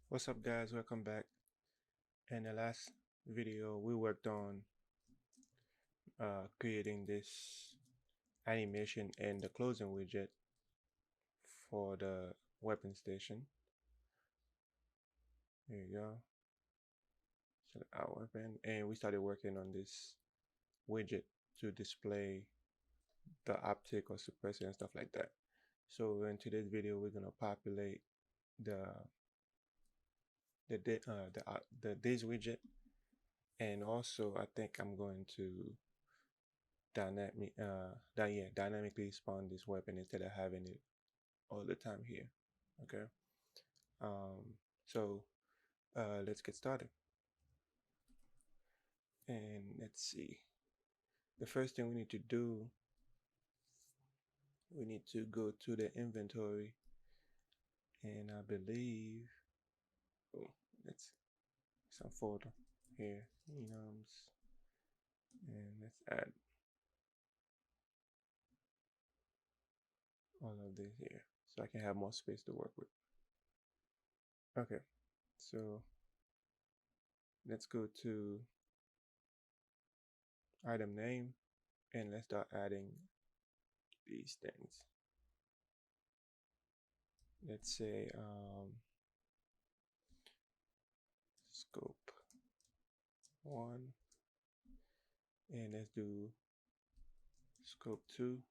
What's up, guys? Welcome back. In the last video we worked on creating this animation and the closing widget for the weapon station. There you go. Select our weapon, and we started working on this widget to display the optic or suppressor and stuff like that. So in today's video we're gonna populate the the days widget, and also I think I'm going to dynamically spawn this weapon instead of having it all the time here. Okay. So let's get started. And let's see. The first thing we need to do, we need to go to the inventory, and I believe, oh, let's some folder here, enums, and let's add all of this here so I can have more space to work with. Okay, so let's go to item name, and let's start adding these things. Let's say scope 1, and let's do scope 2,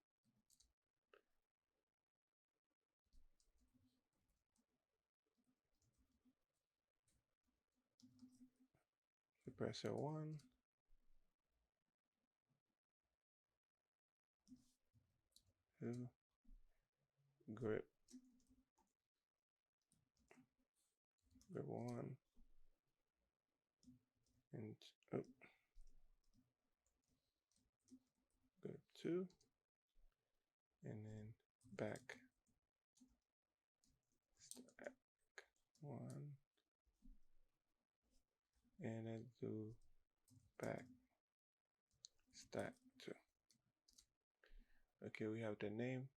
suppressor 1, 2, grip 1, and oh, grip 2, and then back stack 1, and let's do back stack 2. Okay, we have the name.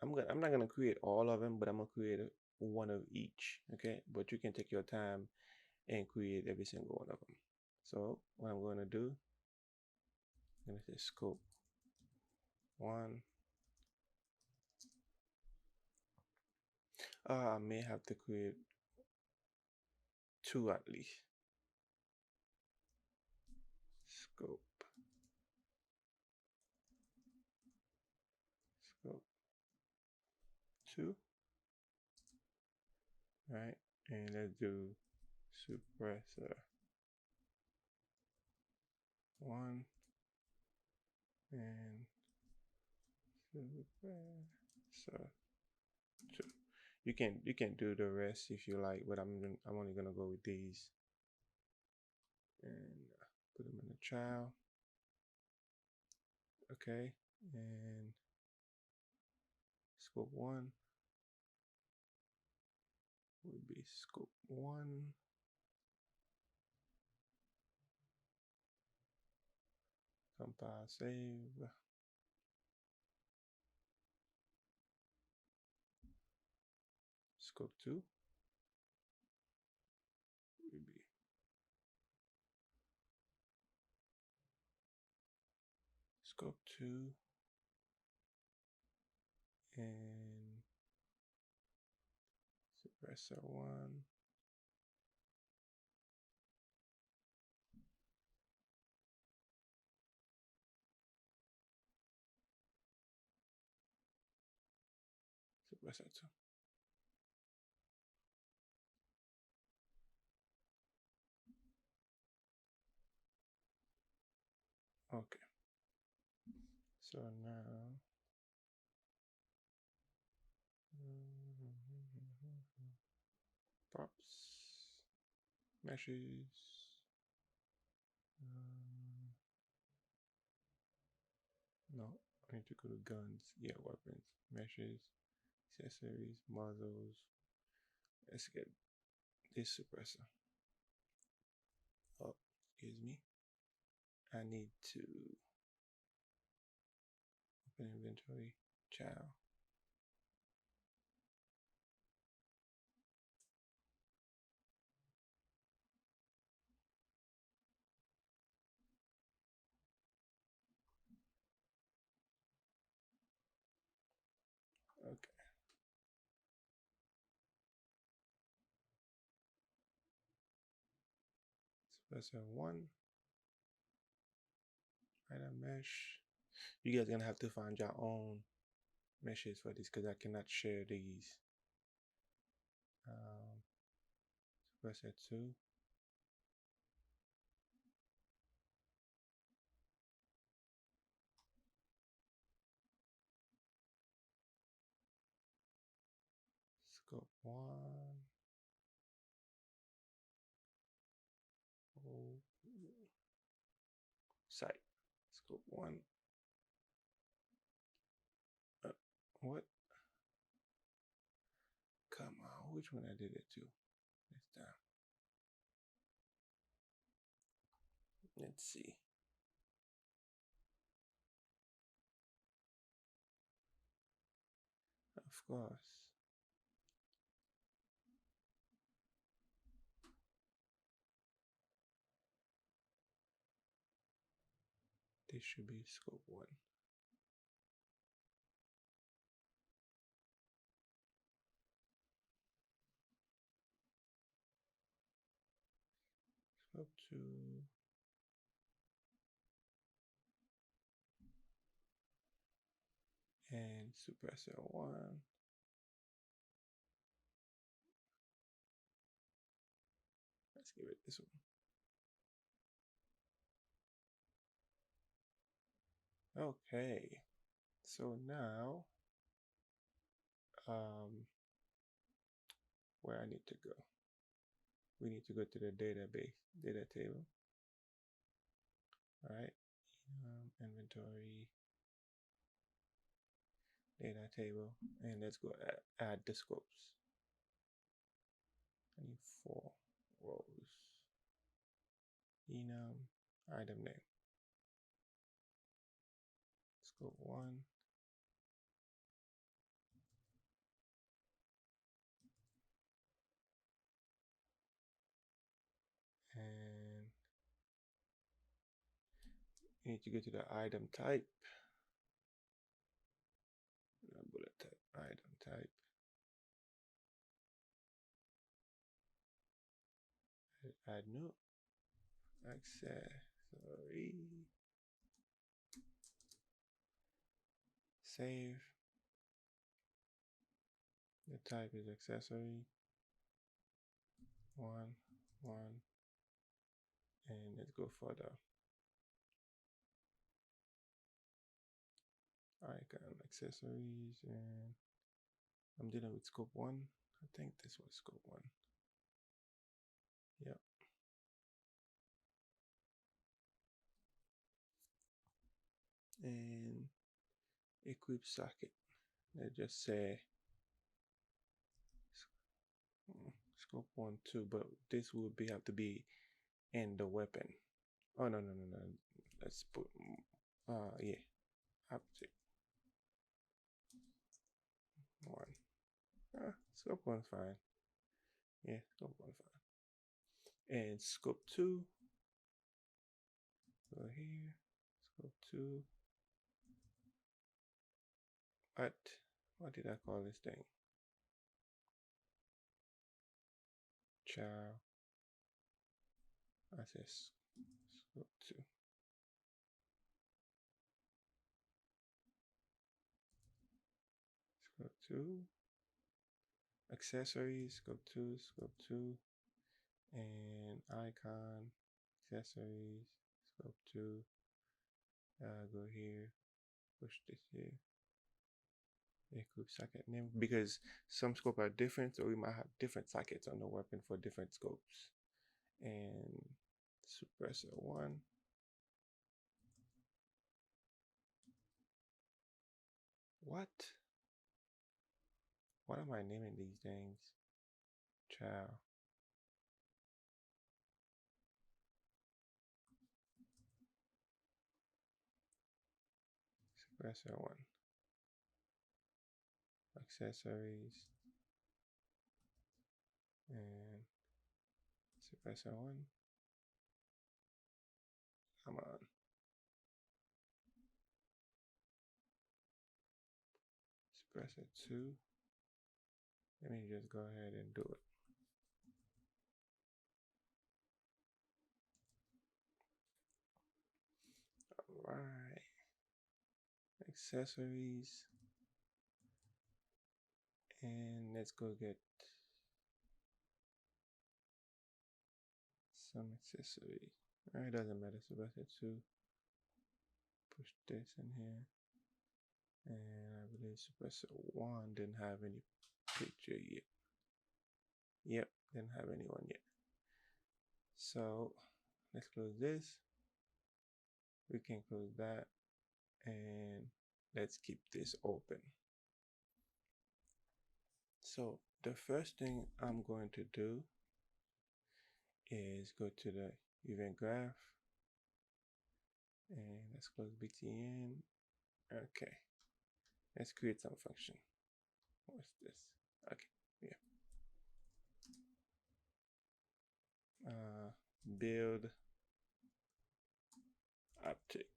I'm not gonna create all of them, but I'm gonna create one of each. Okay, but you can take your time and create every single one of them. So what I'm gonna do, I'm gonna say scope 1. I may have to create 2 at least. Scope 2, right? And let's do suppressor 1 and suppressor 2. You can do the rest if you like, but I'm only gonna go with these, and put them in the child. Okay, and scope 1 would be scope 1. Compile, save. Scope 2 would be scope 2 and suppressor 1. Suppressor 2. Okay, so now props, meshes. No, I need to go to guns. Yeah, weapons, meshes, accessories, muzzles. Let's get this suppressor. Oh, excuse me. I need to open inventory, child. Suppressor 1. Item mesh. You guys are gonna have to find your own meshes for this because I cannot share these. Suppressor 2. Scope 1. Oh. Site. Scope 1. What? Come on, which one I did it to this time? Let's see. Of course. This should be scope 1. Scope 2. And suppressor 1. Let's give it this one. Okay. So now, where I need to go? We need to go to the database, data table. All right. Inventory, data table, and let's go add the scopes. I need 4 rows. Enum, item name. Scope 1. And you need to go to the item type. Bullet type, item type. Add new. Accessory. Save. The type is accessory. 1, 1. And let's go for the icon accessories, and I'm dealing with scope 1. I think this was scope 1. Yep. And equip socket. Let's just say scope 1, 2, but this would have to be in the weapon. Oh no. Let's put yeah. Object 1. Scope 1's fine. Yeah, scope 1 fine. And scope 2. Go here. Scope 2. What did I call this thing? Child. I said scope 2. Scope 2. Accessories, scope 2, scope 2. And icon, accessories, scope 2. Go here, push this here. Equip socket name, because some scopes are different, so we might have different sockets on the weapon for different scopes. And suppressor 1. What am I naming these things? Child. Suppressor 1. Accessories. And suppressor 1. Come on. Suppressor 2. Let me just go ahead and do it. accessories, and let's go get some accessory. It doesn't matter, so let's to push this in here. And I believe suppressor 1 didn't have any picture yet. Yep, didn't have anyone yet. So let's close this. We can close that, and let's keep this open. So the first thing I'm going to do is go to the event graph, and let's close btn. Okay, let's create some function. What's this? Okay, yeah. Build optic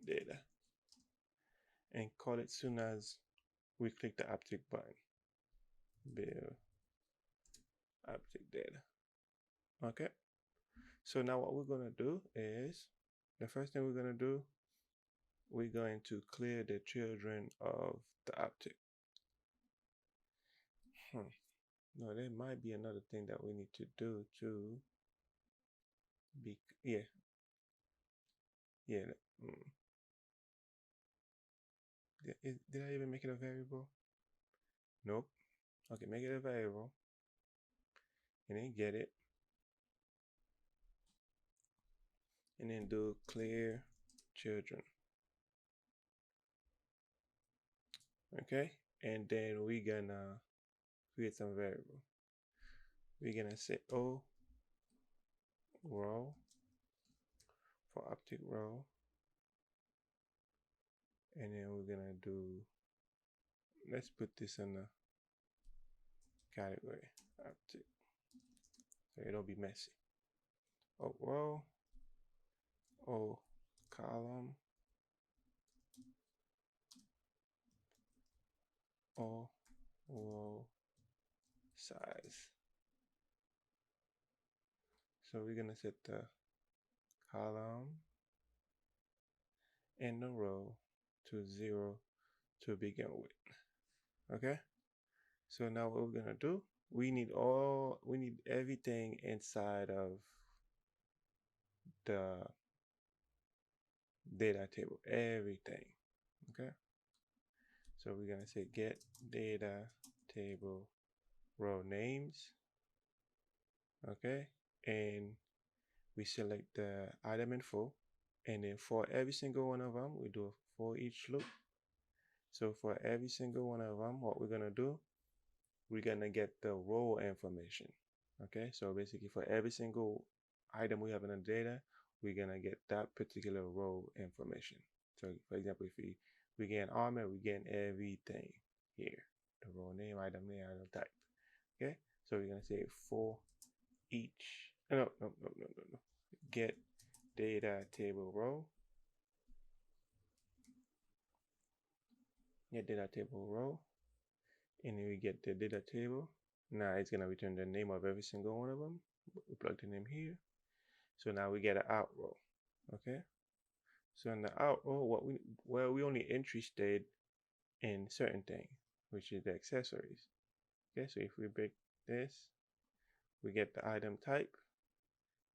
data, and call it soon as we click the optic button. Build optic data. Okay, so now what we're going to do is, the first thing we're going to do, we're going to clear the children of the optic. No, there might be another thing that we need to do to be, yeah. Did I even make it a variable? Nope. Okay, make it a variable, and then get it, and then do clear children. Okay, and then we're gonna create some variable. We're gonna say O row for optic row, and then we're gonna do, let's put this in the category optic so it'll be messy. O row, O column, O row size. So we're gonna set the column and the row to 0 to begin with. Okay, so now what we're gonna do, we need everything inside of the data table, everything. Okay, so we're gonna say get data table row names. Okay, and we select the item info, and then for every single one of them we do a for each loop. So for every single one of them, what we're gonna do, we're gonna get the row information. Okay, so basically for every single item we have in the data, we're gonna get that particular row information. So for example, if we get armor, we get everything here, the row name, item type. Okay, so we're gonna say for each, no, get data table row, get data table row, and then we get the data table. Now it's gonna return the name of every single one of them. We plug the name here. So now we get an out row. Okay. So in the out row, we only interested in certain thing, which is the accessories. Okay. So if we break this, we get the item type,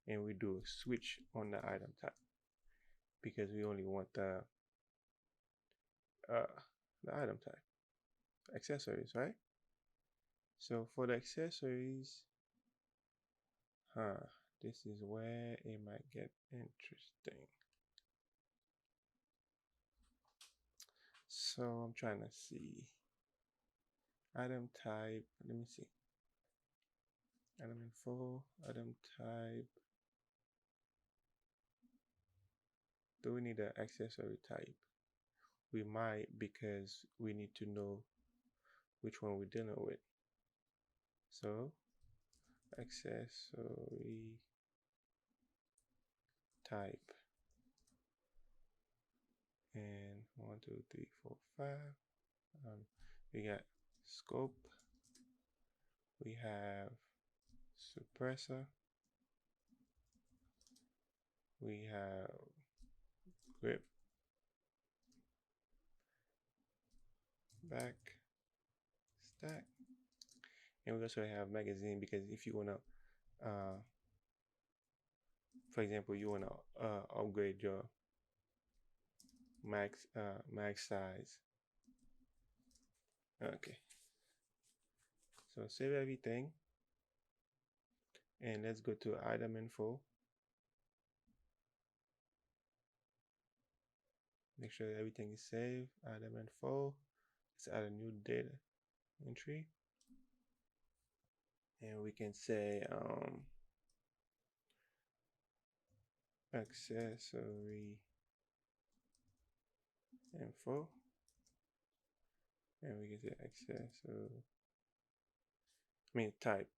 and we do a switch on the item type because we only want the item type, accessories, right? So for the accessories, this is where it might get interesting. So I'm trying to see item type. Let me see. Item info, item type. Do we need an accessory type? We might, because we need to know which one we're dealing with. So accessory type, and 1, 2, 3, 4, 5. We got scope, we have suppressor, we have grip, back stack. And we also have magazine because if you wanna, for example, you wanna upgrade your max size. Okay, so save everything, and let's go to item info. Make sure everything is saved. Item info. Let's add a new data entry, and we can say accessory info, and we can say type,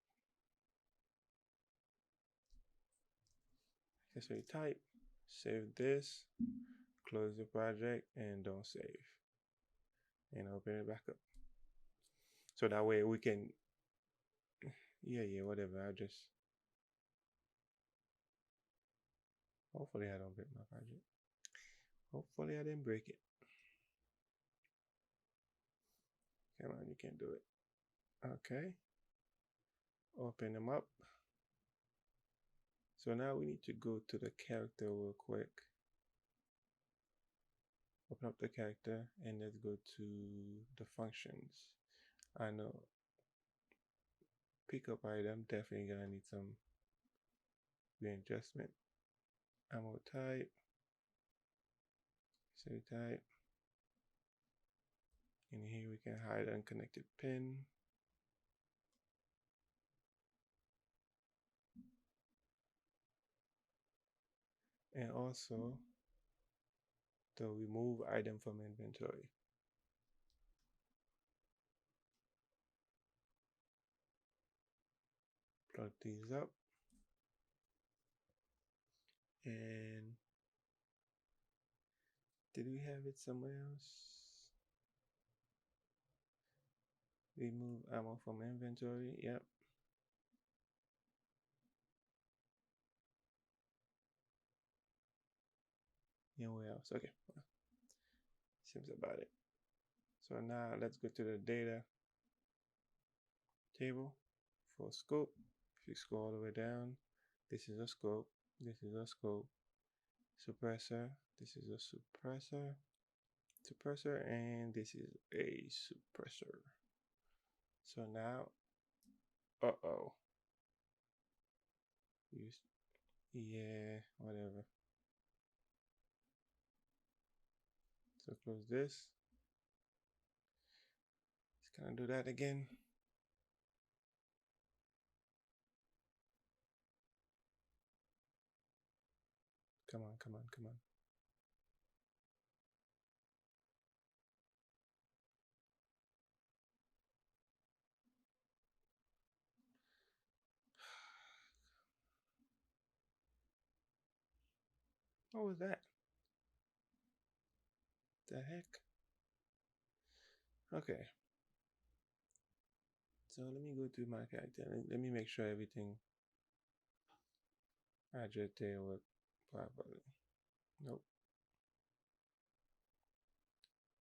accessory type. Save this, close the project, and don't save, and open it back up. So that way we can, yeah, whatever. I just, hopefully I don't break my project. Hopefully I didn't break it. Come on, you can do it. Okay. Open them up. So now we need to go to the character real quick. Open up the character and let's go to the functions. I know pickup item definitely gonna need some readjustment. Ammo type, save type. And here we can hide unconnected pin. And also the remove item from inventory. Plug these up. And did we have it somewhere else? Remove ammo from inventory. Yep. Anywhere else? Okay. Seems about it. So now let's go to the data table for scope. If you scroll all the way down, this is a scope. This is a scope. Suppressor. This is a suppressor. Suppressor, and this is a suppressor. So now, yeah, whatever. So close this. Just gonna do that again. Come on, come on, come on. What was that? The heck? Okay. So let me go to my character. Let me make sure everything I just did work properly. Nope.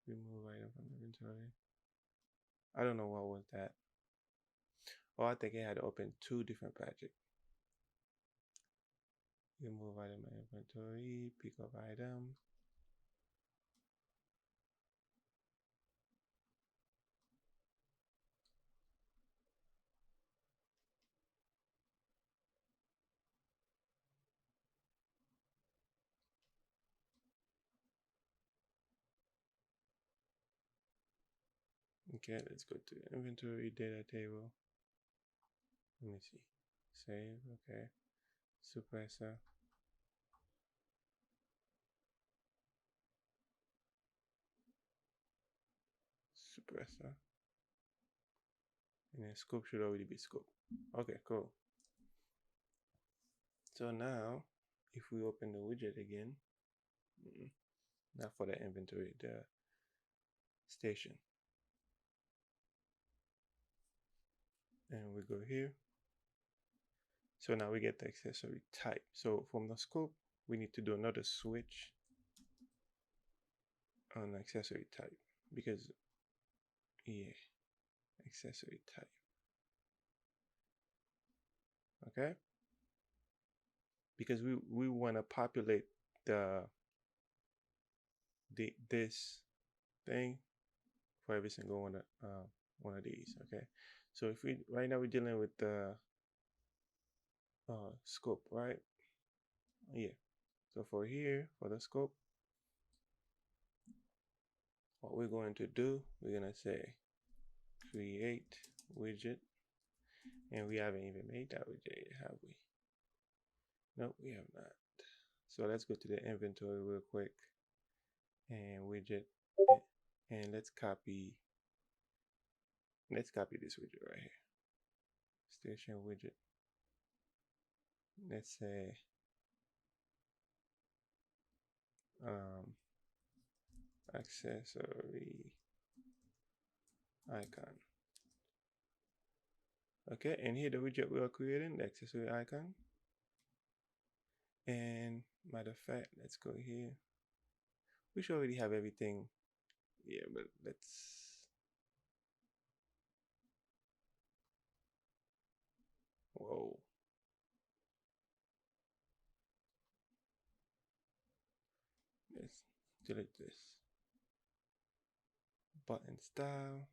Remove item from inventory. I don't know what was that. Oh, I think I had to open two different projects. Remove item inventory, pick up item. Okay, let's go to inventory data table. Let me see. Save, okay. Suppressor. Suppressor. And then scope should already be scope. Okay, cool. So now, if we open the widget again, not for the inventory, the station. And we go here. So now we get the accessory type. So from the scope, we need to do another switch on accessory type because Yeah, accessory type. Okay, because we want to populate the this thing for every single one of these. Okay, so if we right now we're dealing with the scope, right? Yeah. So for here, for the scope, what we're going to do, we're gonna say create widget, and we haven't even made that widget yet, have we? Nope, we have not. So let's go to the inventory real quick and widget, and let's copy this widget right here. Station widget. Let's say accessory icon. Okay, and here the widget we are creating, the accessory icon. And matter of fact, let's go here. We should already have everything. Yeah, but let's. Whoa. Let's delete this. Button style.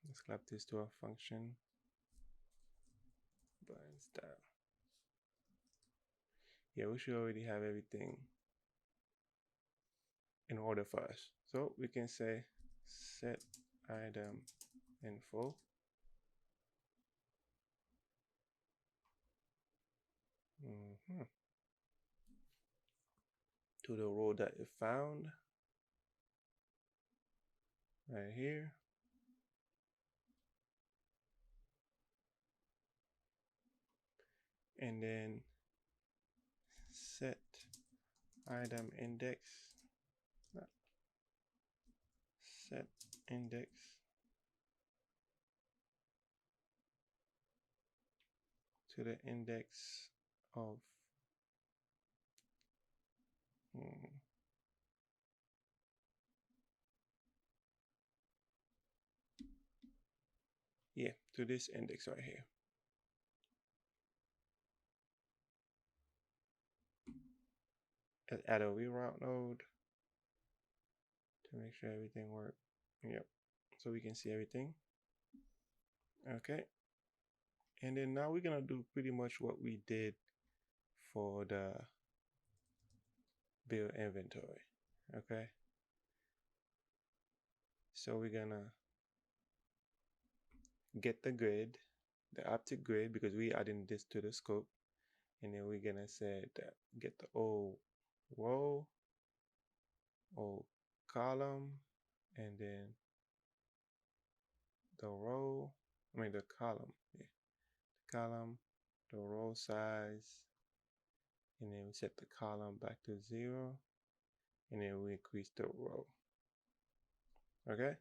Let's clap this to our function. Button style. Yeah, we should already have everything in order for us. So we can say set item info. To the row that you found right here. And then set item index, set index to the index of yeah, to this index right here. Add a reroute node to make sure everything works. Yep, so we can see everything. Okay, and then now we're gonna do pretty much what we did for the build inventory. Okay, so we're gonna get the grid, the optic grid, because we adding this to the scope, and then we're gonna say that get the old row, old column, and then the row, the column, yeah, the column, the row size, and then we set the column back to 0, and then we increase the row. Okay,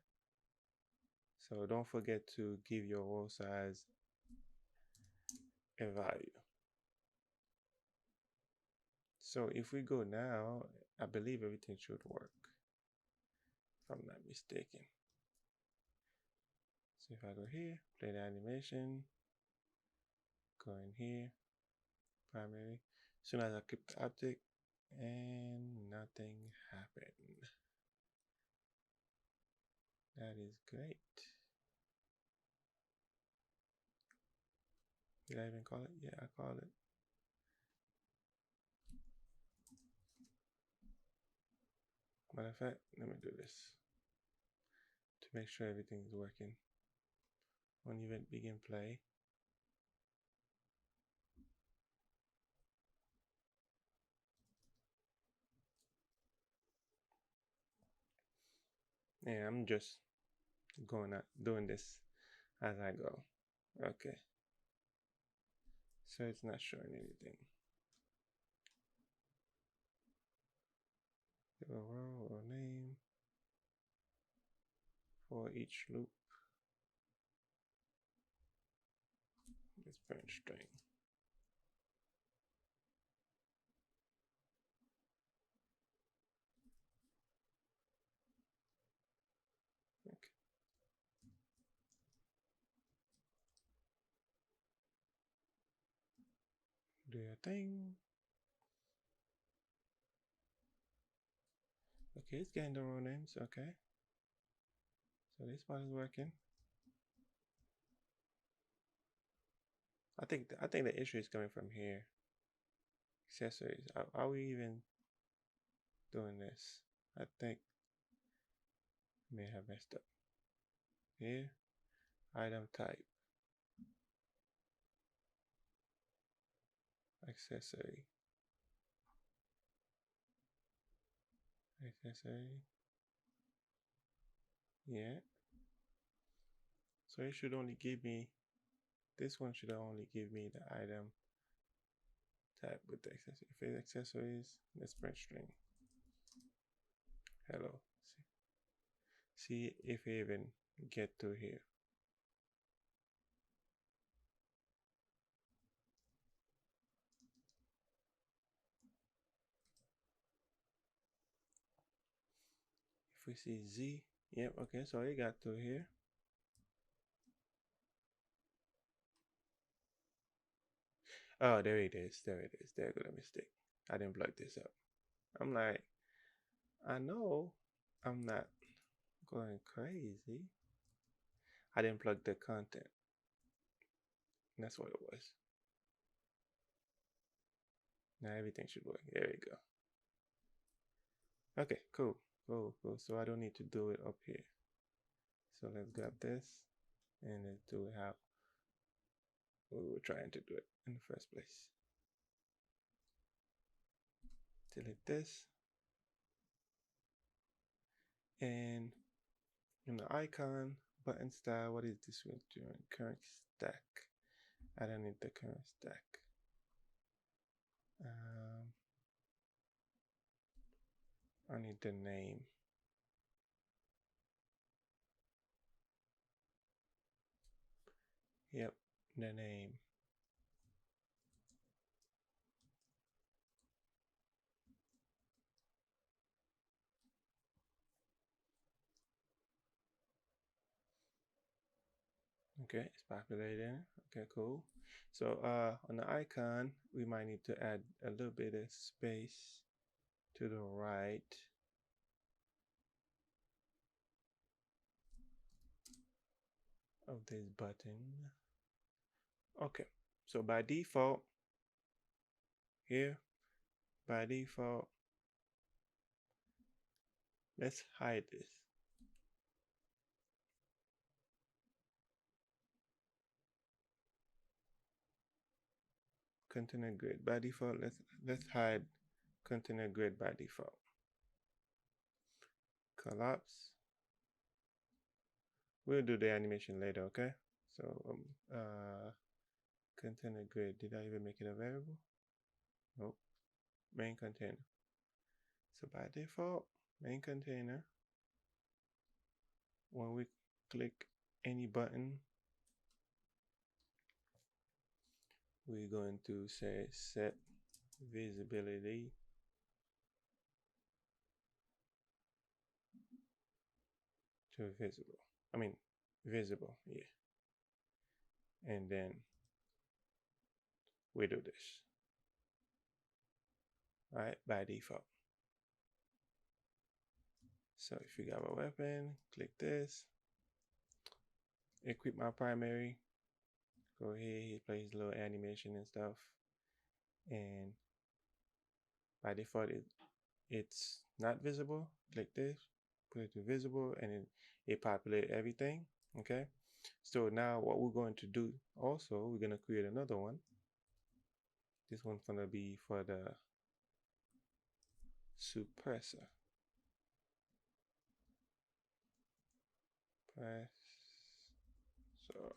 so don't forget to give your row size a value. So if we go now, I believe everything should work, if I'm not mistaken. So if I go here, play the animation, go in here, primary, as soon as I click the optic, and nothing happened. That is great. Did I even call it? Yeah, I called it. Matter of fact, let me do this to make sure everything is working. On event begin play. Yeah, I'm just doing this as I go. Okay. So it's not showing anything. A row or name for each loop. Let's print string. your thing. Okay, it's getting the row names. Okay, so this part is working. I think the issue is coming from here. Accessories. Are we even doing this? I think I may have messed up. Here, item type, accessory, accessory. Yeah. So it should only give me, this one should only give me the item type with the accessory. If it's accessories, let's print string. Hello. See if we even get to here. If we see Z, yep, okay, so it got to here. Oh, there it is. There it is. There got a mistake. I didn't plug this up. I'm like, I know I'm not going crazy. I didn't plug the content. That's what it was. Now everything should work. There we go. Okay, cool. Cool, cool. So I don't need to do it up here. So let's grab this and let's do it how we were trying to do it in the first place. Delete this. And in the icon, button style, what is this one doing? Current stack. I don't need the current stack. I need the name. Yep, the name. Okay, it's populating. Okay, cool. So on the icon, we might need to add a little bit of space to the right. Of this button. Okay, so by default, here, by default, let's hide this. Container grid by default. Let's hide container grid by default. Collapse. We'll do the animation later, okay? So container grid. Did I even make it a variable? Nope. Main container. So by default, main container. When we click any button, we're going to say set visibility to visible. I mean visible, yeah. And then we do this. Right, by default. So if you got a weapon, click this. Equip my primary. Go here, he plays a little animation and stuff. And by default, it's not visible. Click this, put it to visible, and it populates everything. Okay. So now what we're going to do also, we're going to create another one. This one's going to be for the suppressor. Press. So,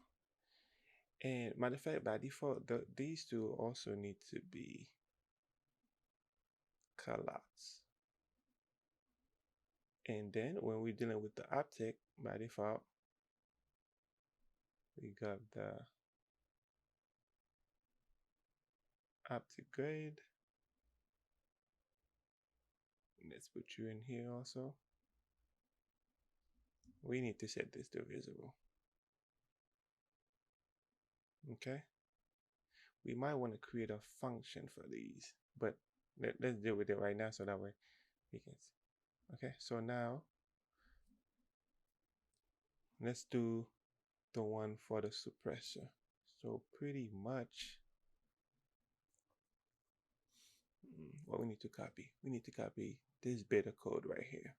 and matter of fact, by default, these two also need to be collapsed. And then when we're dealing with the optic, by default, we got the optic grade. Let's put you in here also. We need to set this to visible. Okay. we might want to create a function for these, but let's deal with it right now so that way we can see. Okay, so now let's do the one for the suppressor. So pretty much what we need to copy this bit of code right here.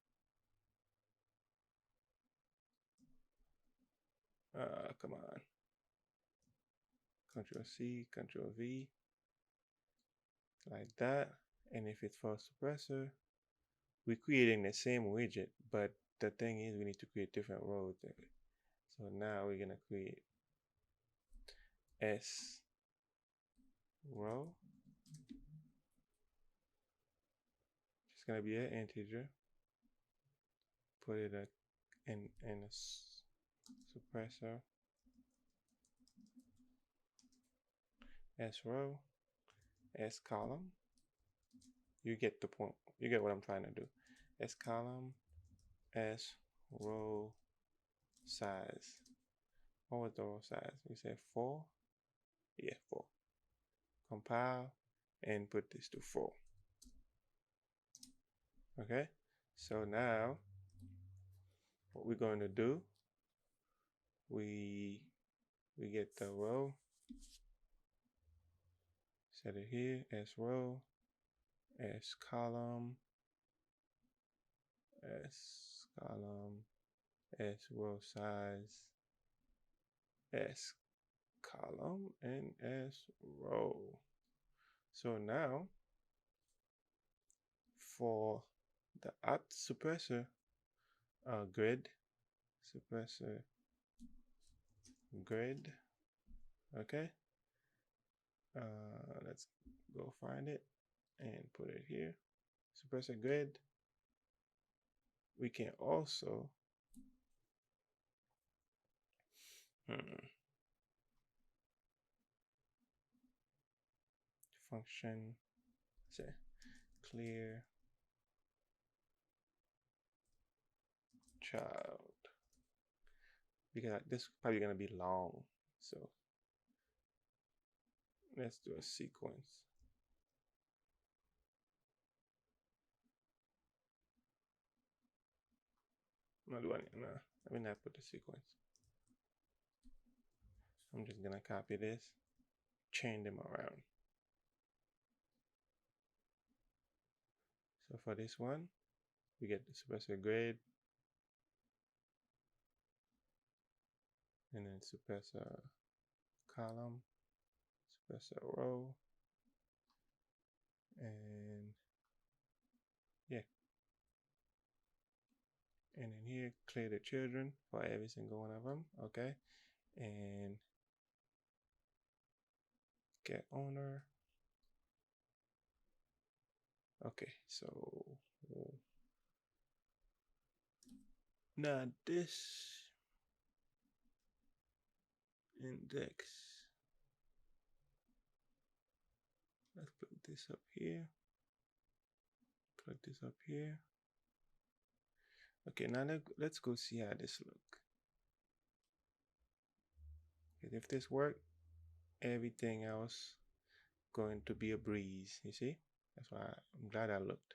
Come on. Control C, Control V, like that. And if it's for a suppressor, we're creating the same widget, but the thing is we need to create different rows. So now we're gonna create S row. It's gonna be an integer. Put it in a suppressor. S row, S column. You get the point. You get what I'm trying to do. S column, S row size. What was the row size? We said 4. Yeah, 4. Compile and put this to 4. Okay, so now what we're going to do, we get the row, set it here, S row, S column, S column, S row size, S column, and S row. So now for the opt suppressor grid, suppressor grid, okay, let's go find it and put it here. Suppressor grid, we can also function say clear child, because this is probably going to be long, so let's do a sequence. I'm not doing it. No, let me not put the sequence. I'm just gonna copy this, chain them around. So for this one, we get the suppressor grid, and then suppressor column, suppressor row, and yeah. And then here, clear the children for every single one of them, okay? And get owner. Okay, so now this index, let's put this up here, put this up here. Okay, now let's go see how this look. If this work, everything else going to be a breeze, you see? That's why I'm glad I looked.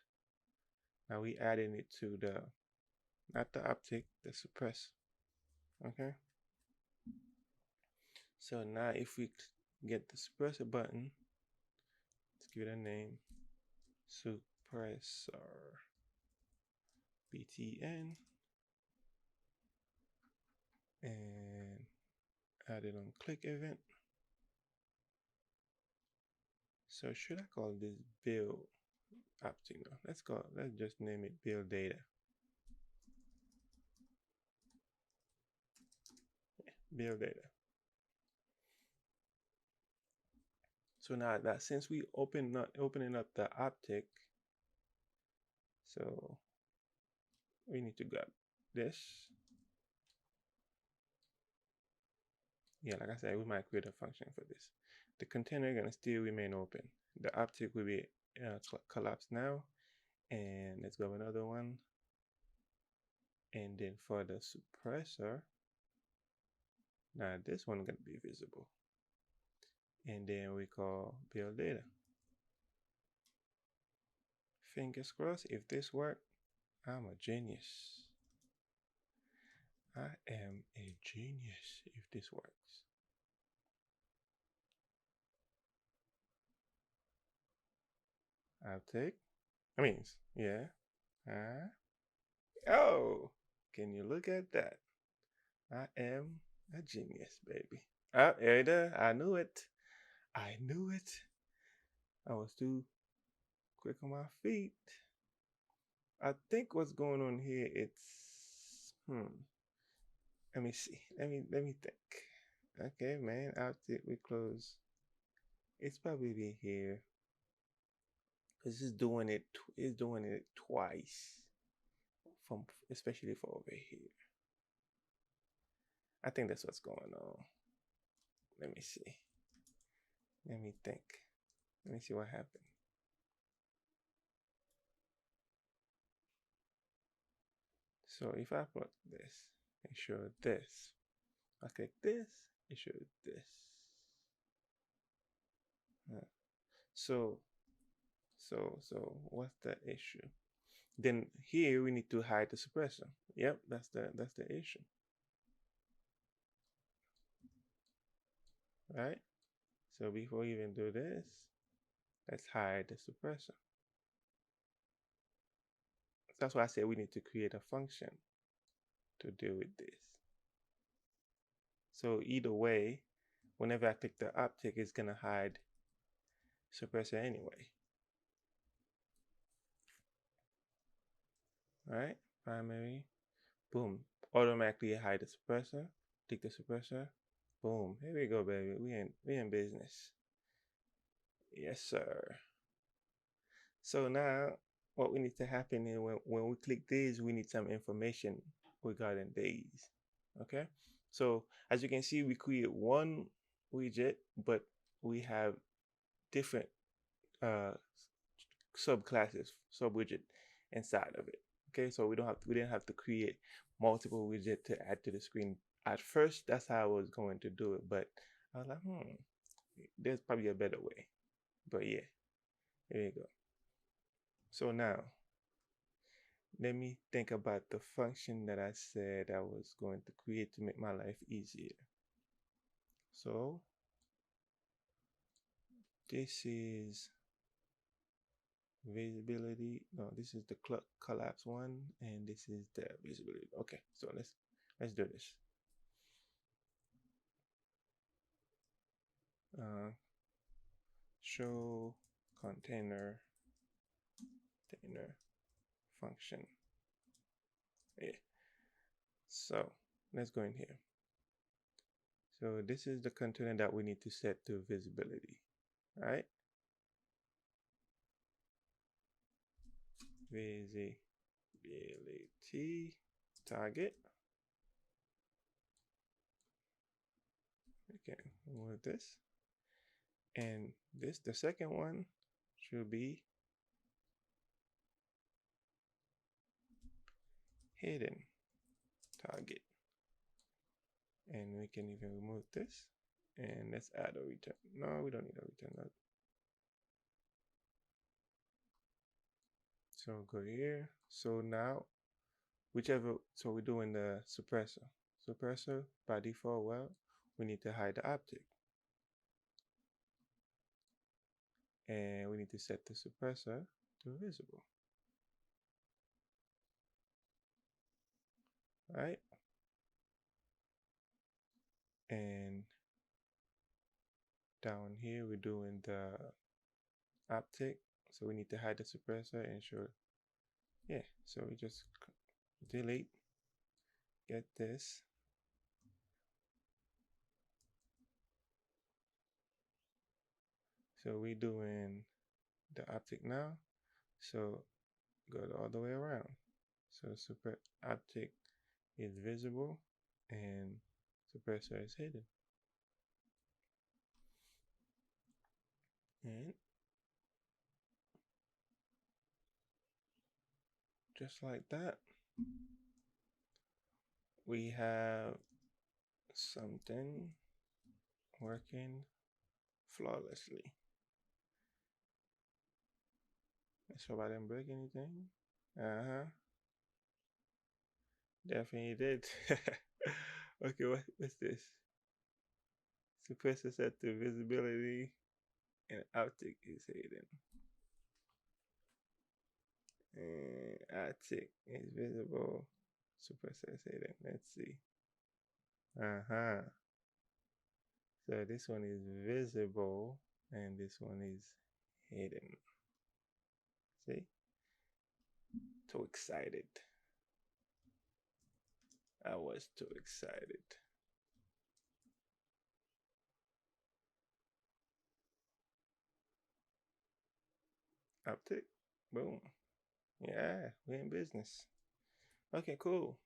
Now we adding it to the, not the optic, the suppress, okay? So now if we get the suppressor button, let's give it a name, suppressor btn, and add it on click event. So should I call this build optic? No, let's just name it build data. Build data. So now that since we opening up the optic, so we need to grab this. Yeah, like I said, we might create a function for this. The container is gonna still remain open. The optic will be collapsed now, and let's grab another one. And then for the suppressor, now this one gonna be visible. and then we call build data. Fingers crossed. If this works, I'm a genius. I am a genius if this works. I'll take. I mean, yeah. Oh, can you look at that? I am a genius, baby. Ah, there. I knew it. I knew it. I was too quick on my feet. I think what's going on here, it's let me see. Let me think. Okay, man. Outfit we close. It's probably here. Cause it's doing it. It's doing it twice. From especially for over here. I think that's what's going on. Let me see. Let me think. Let me see what happened. So if I put this, it showed this. I click this, it showed this. So, so what's the issue? Then here we need to hide the suppressor. Yep, that's the issue. Right? So before we even do this, let's hide the suppressor. That's why I said we need to create a function to deal with this. So either way, whenever I click the optic, it's gonna hide suppressor anyway. Right? Primary, boom, automatically hide the suppressor. Click the suppressor, boom. Here we go, baby. We in business. Yes, sir. So now what we need to happen is when we click these, we need some information regarding these. Okay. So as you can see, we create one widget, but we have different uh subclasses, subwidget inside of it. Okay, so we didn't have to create multiple widget to add to the screen. At first, that's how I was going to do it, but I was like, there's probably a better way. But yeah, there you go. So now, let me think about the function that I said I was going to create to make my life easier. So this is visibility. No, this is the collapse one, and this is the visibility. Okay, so let's do this. Show container function. Yeah. So let's go in here. So this is the container that we need to set to visibility, right? Visibility target. Okay, move this. And this, the second one, should be hidden target. And we can even remove this. And let's add a return. No, we don't need a return node. So go here. So now, so we're doing the suppressor. Suppressor by default, well, we need to hide the optic. And we need to set the suppressor to visible. Right? And down here, we're doing the optic. So we need to hide the suppressor and show, yeah. So we just delete, get this. So we're doing the optic now. So go all the way around. So super optic is visible and suppressor is hidden. And just like that, we have something working flawlessly. Let's hope I didn't break anything. Uh-huh. Definitely did. Okay, what's this? Suppressor set to visibility and optic is hidden. And optic is visible. Suppressor is hidden. Let's see. Uh-huh. So this one is visible and this one is hidden. See? Too excited. I was too excited. Uptick. Boom. Yeah, we're in business. Okay, cool.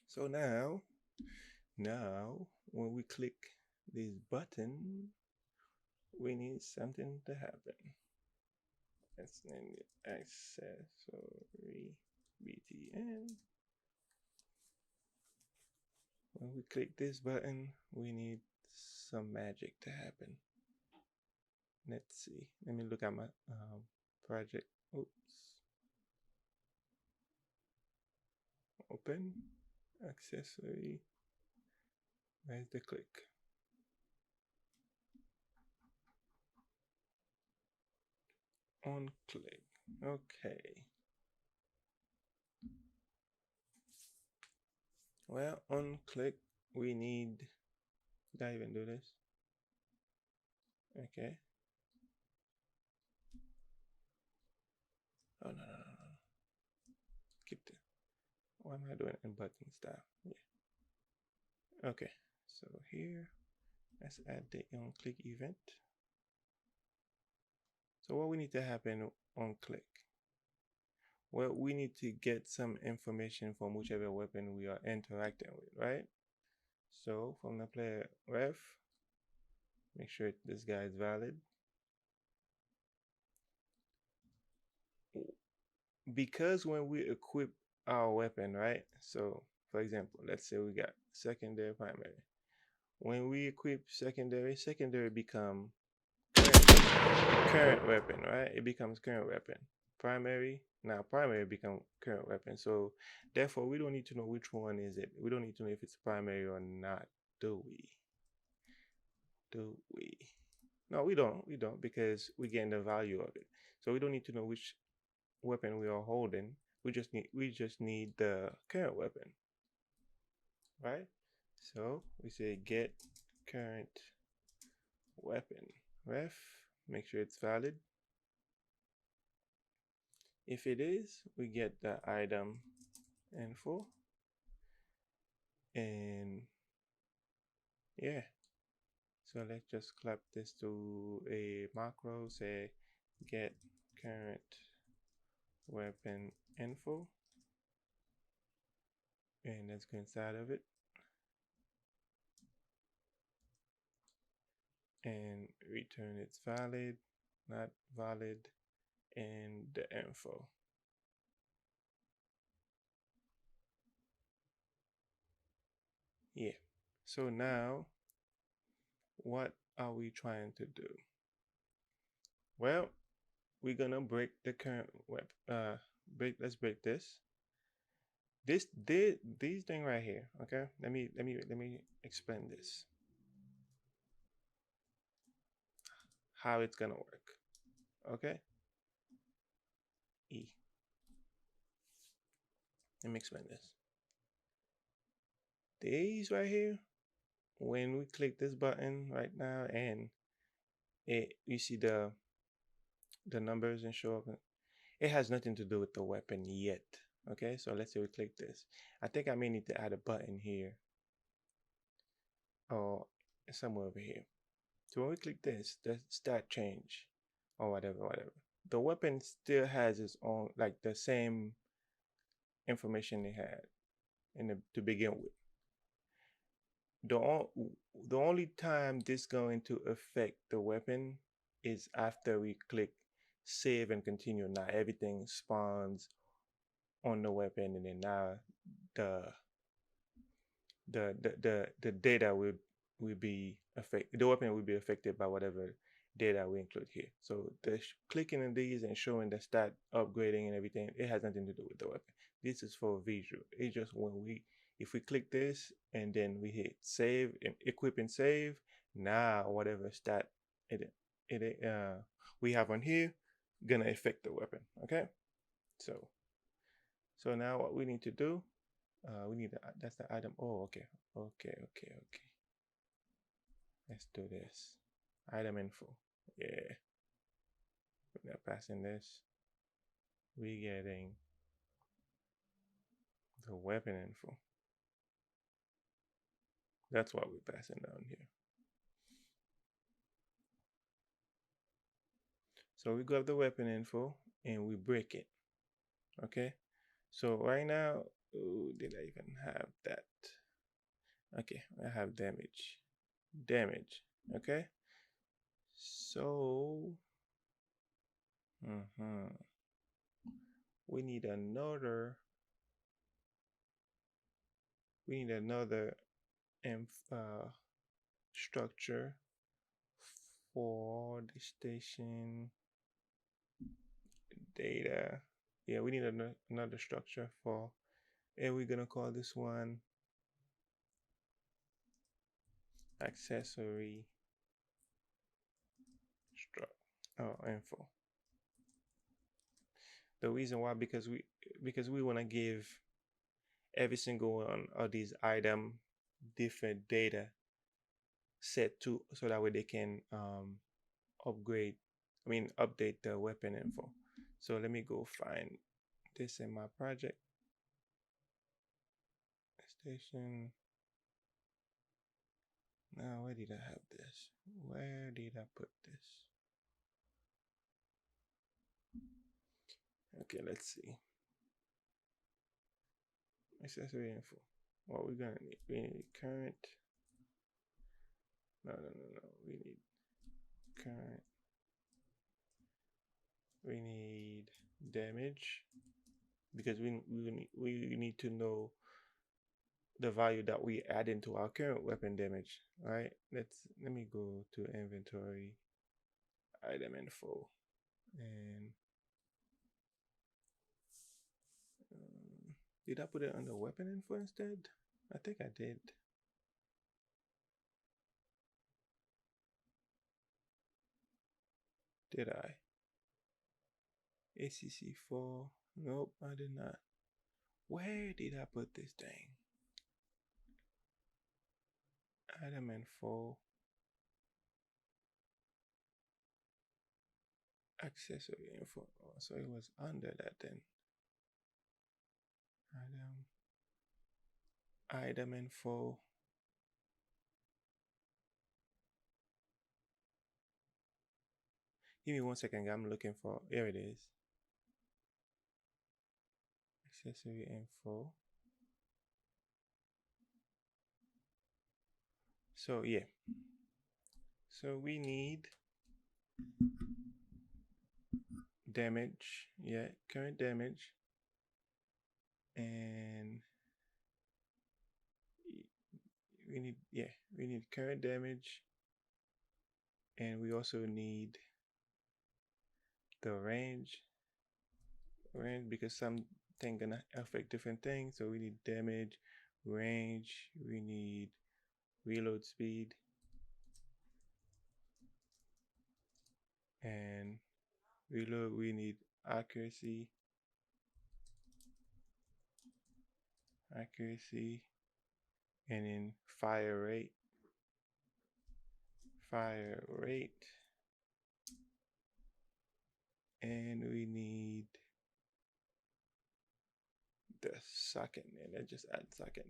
So now when we click this button, we need something to happen. Let's name it accessory BTN. When we click this button, we need some magic to happen. Let's see. Let me look at my project. Oops. Open. Accessory. Where's the click? On click. Okay. Well, on click, we need. Did I even do this? Okay. Oh, no. Keep the. Why am I doing it in button style? Yeah. Okay. So here, let's add the on click event. So what we need to happen on click? Well, we need to get some information from whichever weapon we are interacting with, right? So from the player ref, make sure this guy is valid. Because when we equip our weapon, right? So for example, let's say we got secondary, primary. When we equip secondary, secondary become current weapon, right? It becomes current weapon. Primary, now primary become current weapon. So therefore, we don't need to know which one is it. We don't need to know if it's primary or not, do we? Do we? No, we don't. We don't because we gain the value of it. So we don't need to know which weapon we are holding. We just need the current weapon, right? So we say get current weapon ref. Make sure it's valid. If it is, we get the item info, and yeah. So let's just clap this to a macro. Say get current weapon info, and let's go inside of it and return it's valid, not valid, and the info. Yeah. So now, what are we trying to do? Well, we're gonna break the current web. Let's break this. These thing right here. Okay. Let me explain this. How it's gonna work. Okay. E. Let me explain this. These right here. When we click this button right now, and you see the numbers and show up. It has nothing to do with the weapon yet. Okay, so let's say we click this. I think I may need to add a button here or somewhere over here. So when we click this, the stat change or whatever. The weapon still has its own, like the same information it had to begin with. The only time this going to affect the weapon is after we click save and continue. Now everything spawns on the weapon, and then now the the data will will be affected. The weapon will be affected by whatever data we include here. So the clicking in these and showing the stat upgrading and everything, it has nothing to do with the weapon. This is for visual. It's just if we click this and then we hit save and equip and save, now whatever stat it we have on here gonna affect the weapon. Okay, so now what we need to do, we need that's the item. Oh, okay. Let's do this. Item info. Yeah. We're not passing this. We getting the weapon info. That's what we're passing down here. So we grab the weapon info and we break it. Okay. So right now, did I even have that? Okay, I have damage. Okay. So we need another. Structure for the station data. Yeah, we need another structure for, and we're gonna call this one accessory info. The reason why, because we want to give every single one of these item different data set to, so that way they can update the weapon info. So let me go find this in my project station. Now, where did I have this? Where did I put this? Okay, let's see. Accessory info. What we're gonna need? We need current. No. We need current. We need damage, because we need to know the value that we add into our current weapon damage. Right? Let me go to inventory, item info, and did I put it under weapon info instead? I think I did. Did I? ACC4. Nope, I did not. Where did I put this thing? Item info. Accessory info. Oh, so it was under that then. Item info. Give me 1 second. I'm looking for. Here it is. Accessory info. So yeah. So we need damage. Yeah, current damage. And we need current damage. And we also need the range, because something gonna affect different things. So we need damage, range, we need reload speed, and reload we need accuracy, and then fire rate, and we need the socket name. Let's just add socket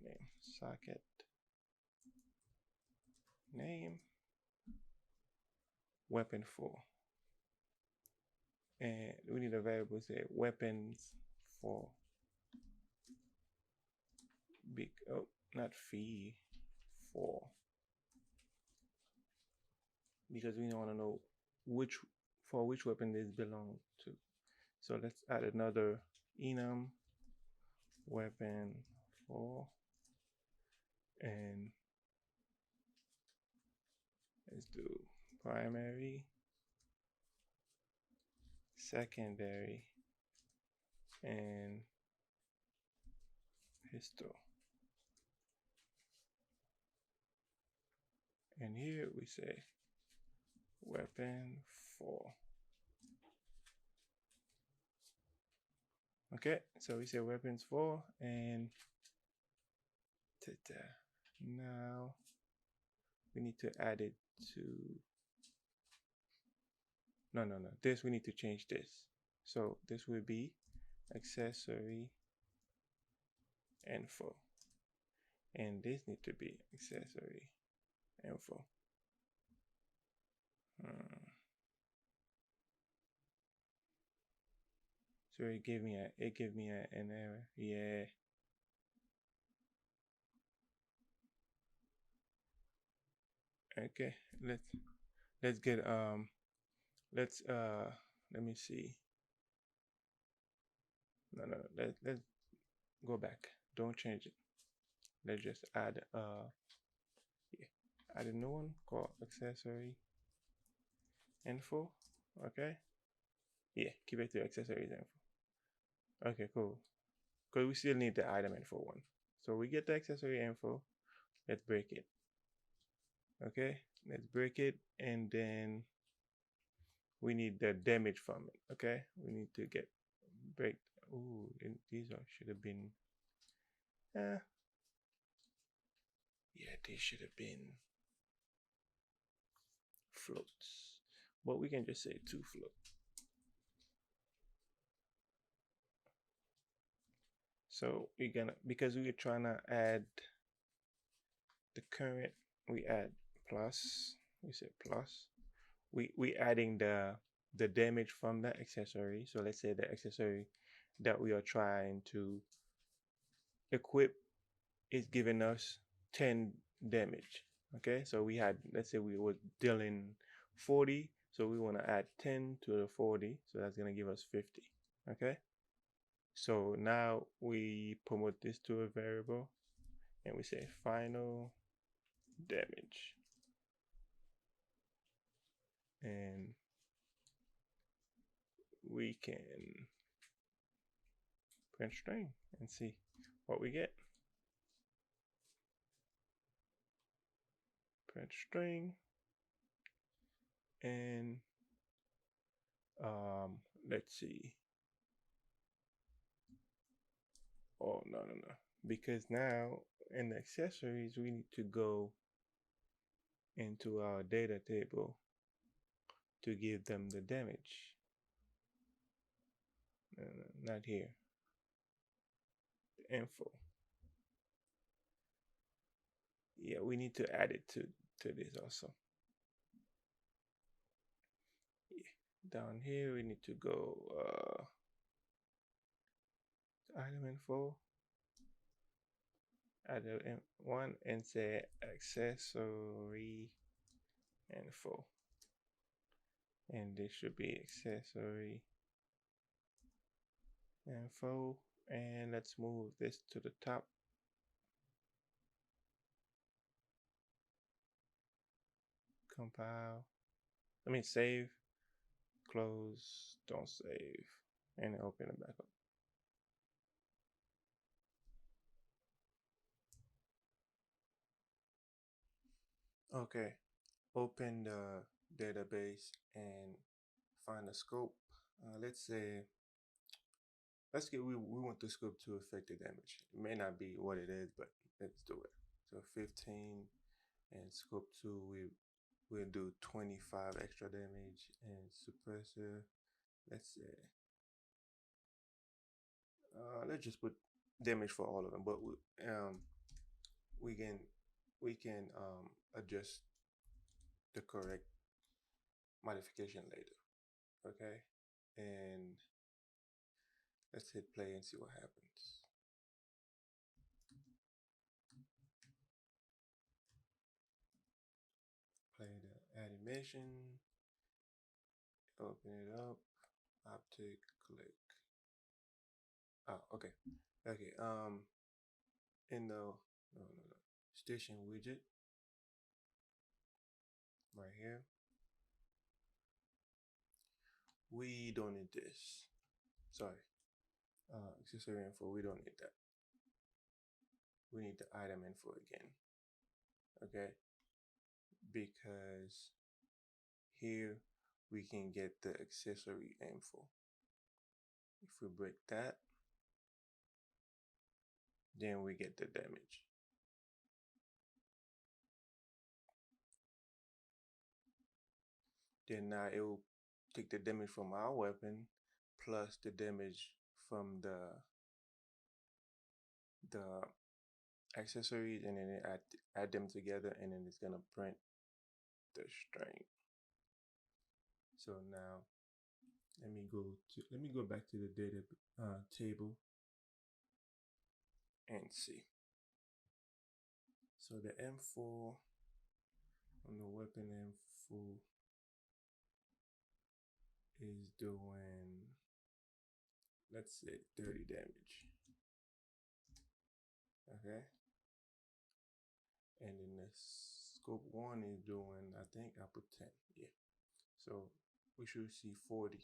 name, weapon 4, and we need a variable say weapons 4, not fee 4, because we want to know which weapon this belongs to. So let's add another enum weapon 4, and let's do primary, secondary, and histo. And here we say weapon 4. Okay, so we say weapons 4 and now we need to add it to no, this we need to change this. So this will be accessory info, and this need to be accessory info. So it gave me an error. Yeah. Okay, let's get let me see. No, let's go back. Don't change it. Let's just add yeah, add a new one called accessory info. Okay. Yeah, keep it to accessories info. Okay, cool. Because we still need the item info one. So we get the accessory info. Let's break it. Okay, let's break it, and then we need the damage from it. Okay, we need to get break. Ooh, these should have been. Yeah, these should have been floats, but we can just say 2 float. So we're gonna, because we're trying to add the current, we add plus. We say plus. We adding the damage from the accessory. So let's say the accessory that we are trying to equip is giving us 10 damage. Okay, so we had, let's say we were dealing 40, so we want to add 10 to the 40, so that's going to give us 50. Okay, so now we promote this to a variable and we say final damage, and we can print string and see what we get. Print string, and let's see. Oh, no, because now in the accessories we need to go into our data table to give them the damage. No, not here. The info. Yeah, we need to add it to this also. Yeah. Down here we need to go item info, add one and say accessory info, and this should be accessory info, and let's move this to the top. Compile, save, close, don't save, and open it back up. Okay, open the database and find the scope. Let's say, we want the scope to affect the damage. It may not be what it is, but let's do it. So 15, and scope 2, we'll do 25 extra damage, and suppressor, let's say, let's just put damage for all of them, but we can adjust the correct modification later. Okay, and let's hit play and see what happens. Play the animation, open it up, optic, click. Oh, okay. In the station widget, right here. We don't need this. Sorry. Accessory info, we don't need that. We need the item info again. Okay. Because here we can get the accessory info. If we break that, then we get the damage. Then now it will take the damage from our weapon plus the damage from the accessories, and then add them together, and then it's gonna print the string. So now let me go back to the data table and see. So the M4 on the weapon M4 is doing, let's say, 30 damage. Okay. And then the scope 1 is doing, I think I put 10. Yeah. So we should see 40.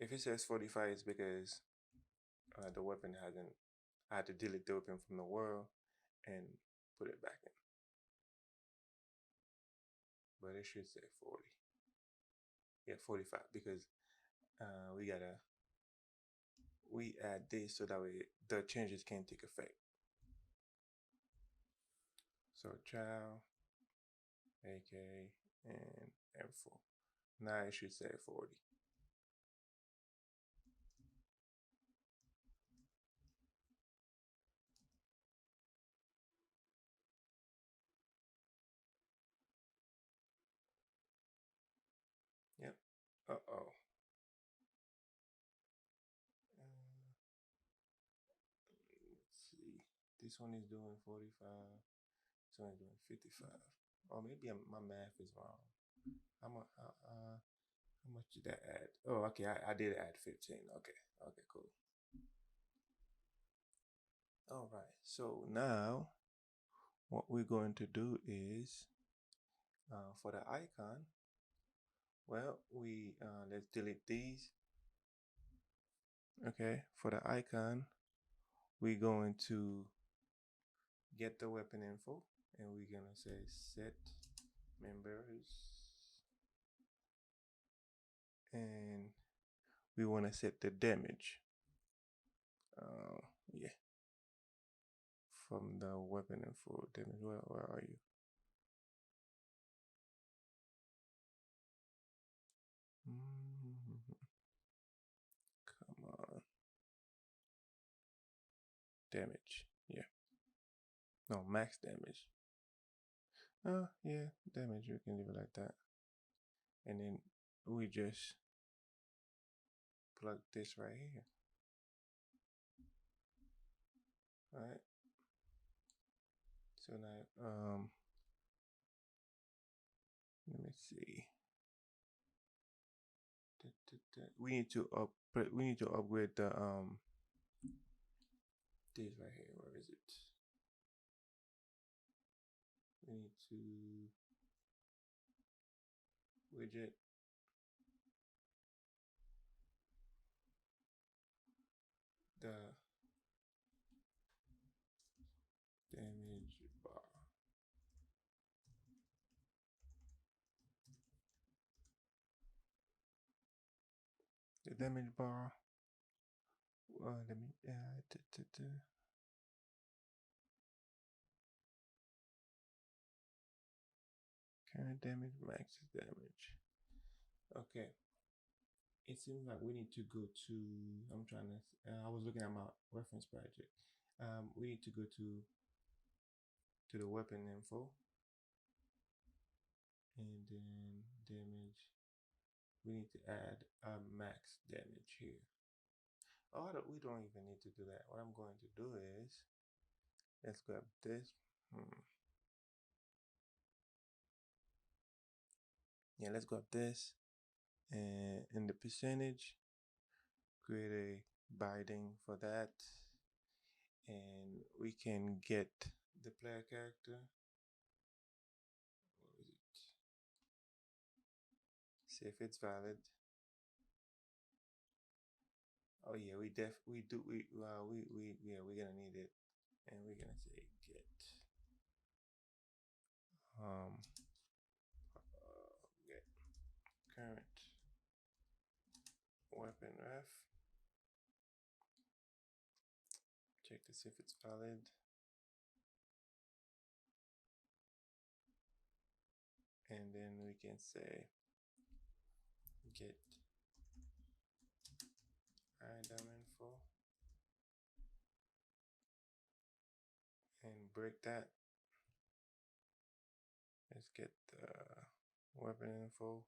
If it says 45, it's because the weapon hasn't, I had to delete the weapon from the world and put it back in. But it should say 40. Yeah, 45, because we add this so that way the changes can take effect. So child, AK, and M4. Now it should say 40. Yep. Uh-oh. Let's see. This one is doing 45. This one is doing 55. Or maybe my math is wrong. How much did that add? Oh, okay. I did add 15. Okay. Okay, cool. All right. So now what we're going to do is for the icon, well, let's delete these. Okay. For the icon, we're going to get the weapon info, and we're going to say set members, and we want to set the damage. Yeah. From the weapon info damage. Where are you? Come on. Damage. Yeah. No, max damage. Yeah, damage. We can leave it like that. And then we just plug this right here. Alright. So now, let me see. We need to upgrade the this right here. Where is it? We need to widget the damage bar. The damage bar. Let me current damage, max damage. Okay. It seems like we need to go to. I'm trying to. I was looking at my reference project. We need to go to the weapon info, and then damage. We need to add a max damage here. Oh, we don't even need to do that. What I'm going to do is, let's grab this. Yeah, let's grab this, and in the percentage, create a binding for that, and we can get the player character see if it's valid. Oh yeah, we're gonna need it, and we're gonna say get um get current weapon ref. Check to see if it's valid. And then we can say get item info and break that. Let's get the weapon info,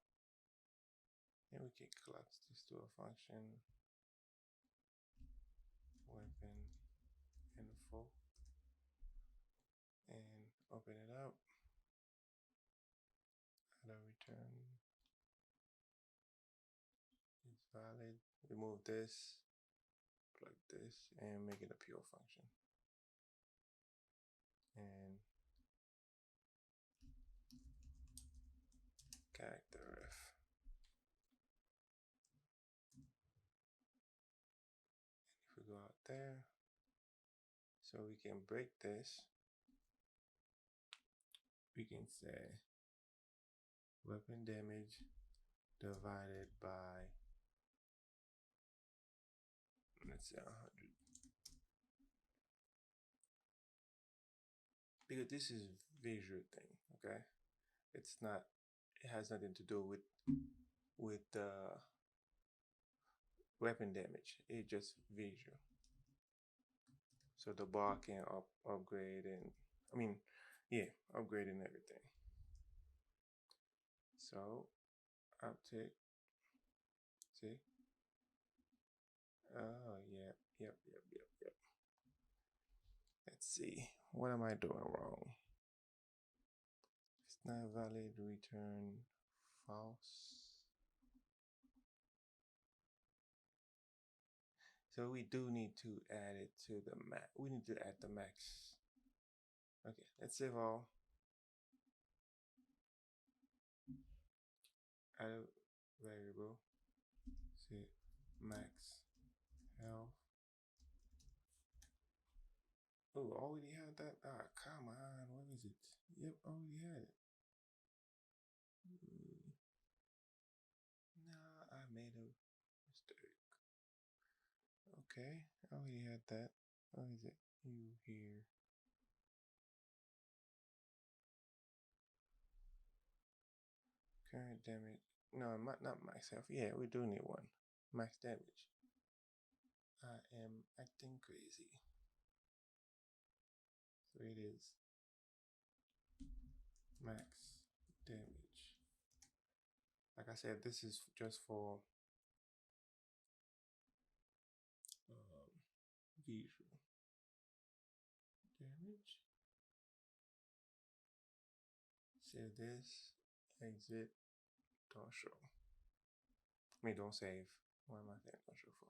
and we can collapse this to a function weapon info and open it up. Auto return is valid. Remove this, plug this, and make it a pure function. And character ref. And if we go out there, so we can break this, we can say weapon damage divided by, let's say 100. Because this is visual thing, okay? It's not, it has nothing to do with weapon damage. It's just visual. So the bar can upgrade and, I mean, yeah, upgrade and everything. So uptick, see? Oh, yep. Let's see, what am I doing wrong? It's not valid, return false. So we do need to add it to the max. We need to add the max. Okay, let's save all. Add variable. See max health. Oh, already had that. Ah, come on. What is it? Yep, already had it. Nah, I made a mistake. Okay, I already had that. What is it? You here? Current damage. No, not max health. Yeah, we do need one. Max damage. I am acting crazy. So it is max damage. Like I said, this is just for visual damage. Save this, exit, don't show. I mean, don't save. What am I saying don't show for?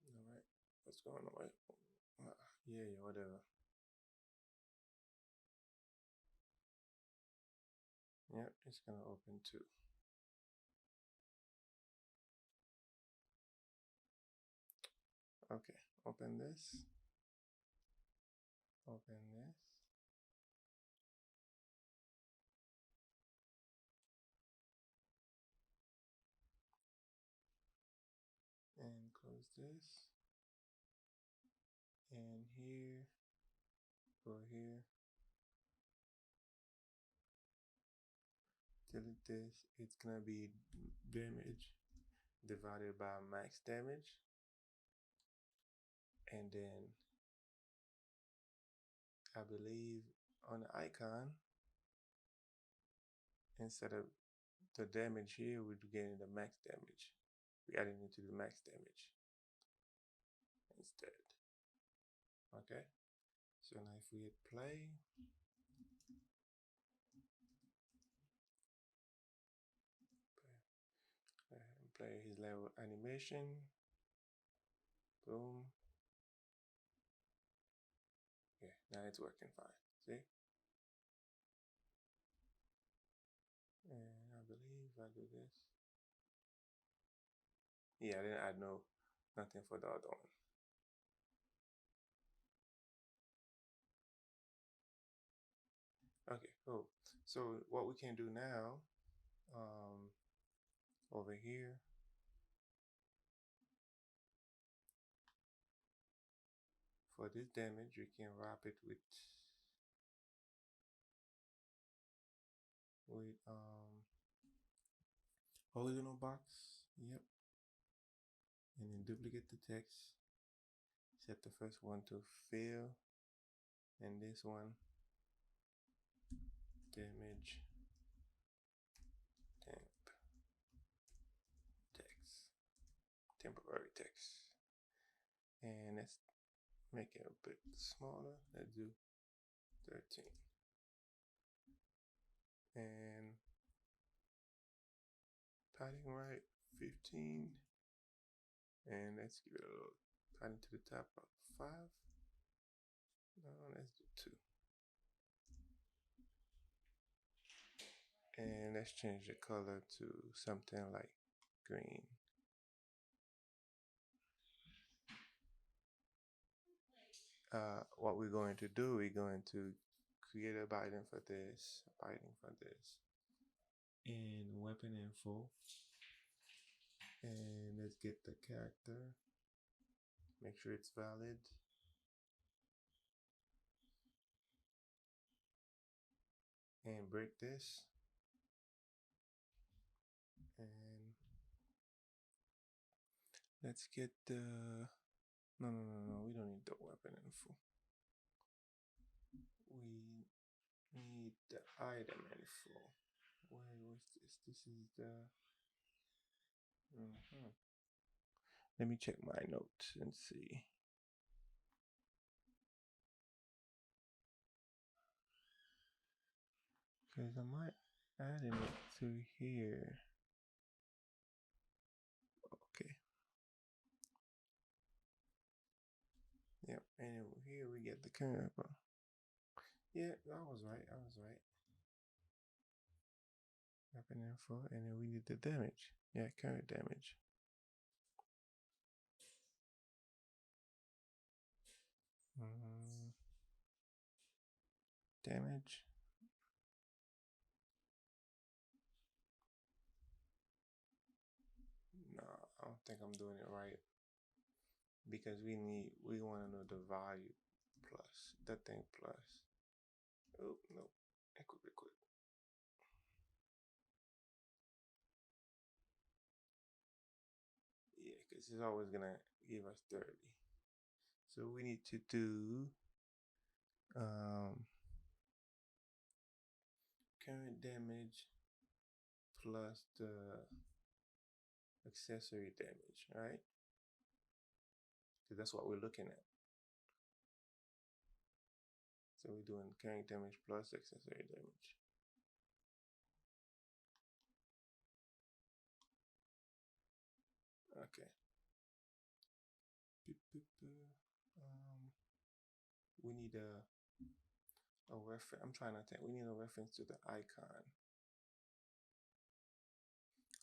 Alright, what's going on? Yeah, whatever. Yep, it's gonna open too. Okay, open this. Open this. And close this. And here, go here. Delete this. It's gonna be damage divided by max damage. And then I believe on the icon, instead of the damage here, we're getting the max damage. We're adding it to the max damage instead. Okay, so now if we hit play, play his level animation, boom. Yeah, now it's working fine. See? Yeah, I didn't add nothing for the other one. Okay, cool. So what we can do now, over here, for this damage, we can wrap it with original box. Yep. And then duplicate the text. Set the first one to fill, and this one damage temp text, temporary text. And let's make it a bit smaller. Let's do 13. And padding right, 15. And let's give it a little padding to the top of 5. No, let's do 2. And let's change the color to something like green. What we're going to do, we're going to create a binding for this, and weapon info. And let's get the character, make sure it's valid. And break this. And let's get the, no, we don't need the weapon info. We need the item info. Where was this? This is the, let me check my notes and see. Because I might add it to here. Okay. Yep, and here we get the curve. Yeah, I was right. Weapon info, and then we need the damage. Yeah, current damage. Damage. No, I don't think I'm doing it right. Because we want to know the value plus, the thing plus. Oh, no. Equip. Yeah, because it's always going to give us 30. So we need to do current damage plus the accessory damage, right? Because that's what we're looking at. So we're doing current damage plus accessory damage. Okay. We need a reference. I'm trying to think. We need a reference to the icon.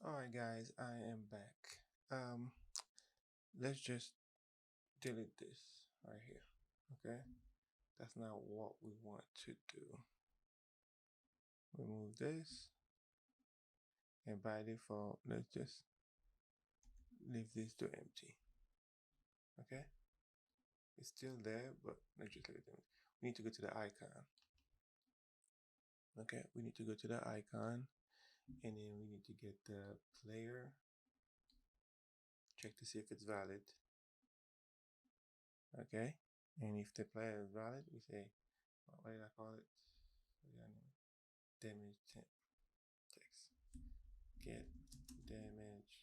Alright guys, I am back. Let's just delete this right here. Okay? That's not what we want to do. Remove this. And by default, let's just leave this to empty. Okay? It's still there, but let's just leave it empty. We need to go to the icon. Okay, we need to go to the icon, and then we need to get the player. Check to see if it's valid. Okay, and if the player is valid, we say, what did I call it? Damage text. Get damage.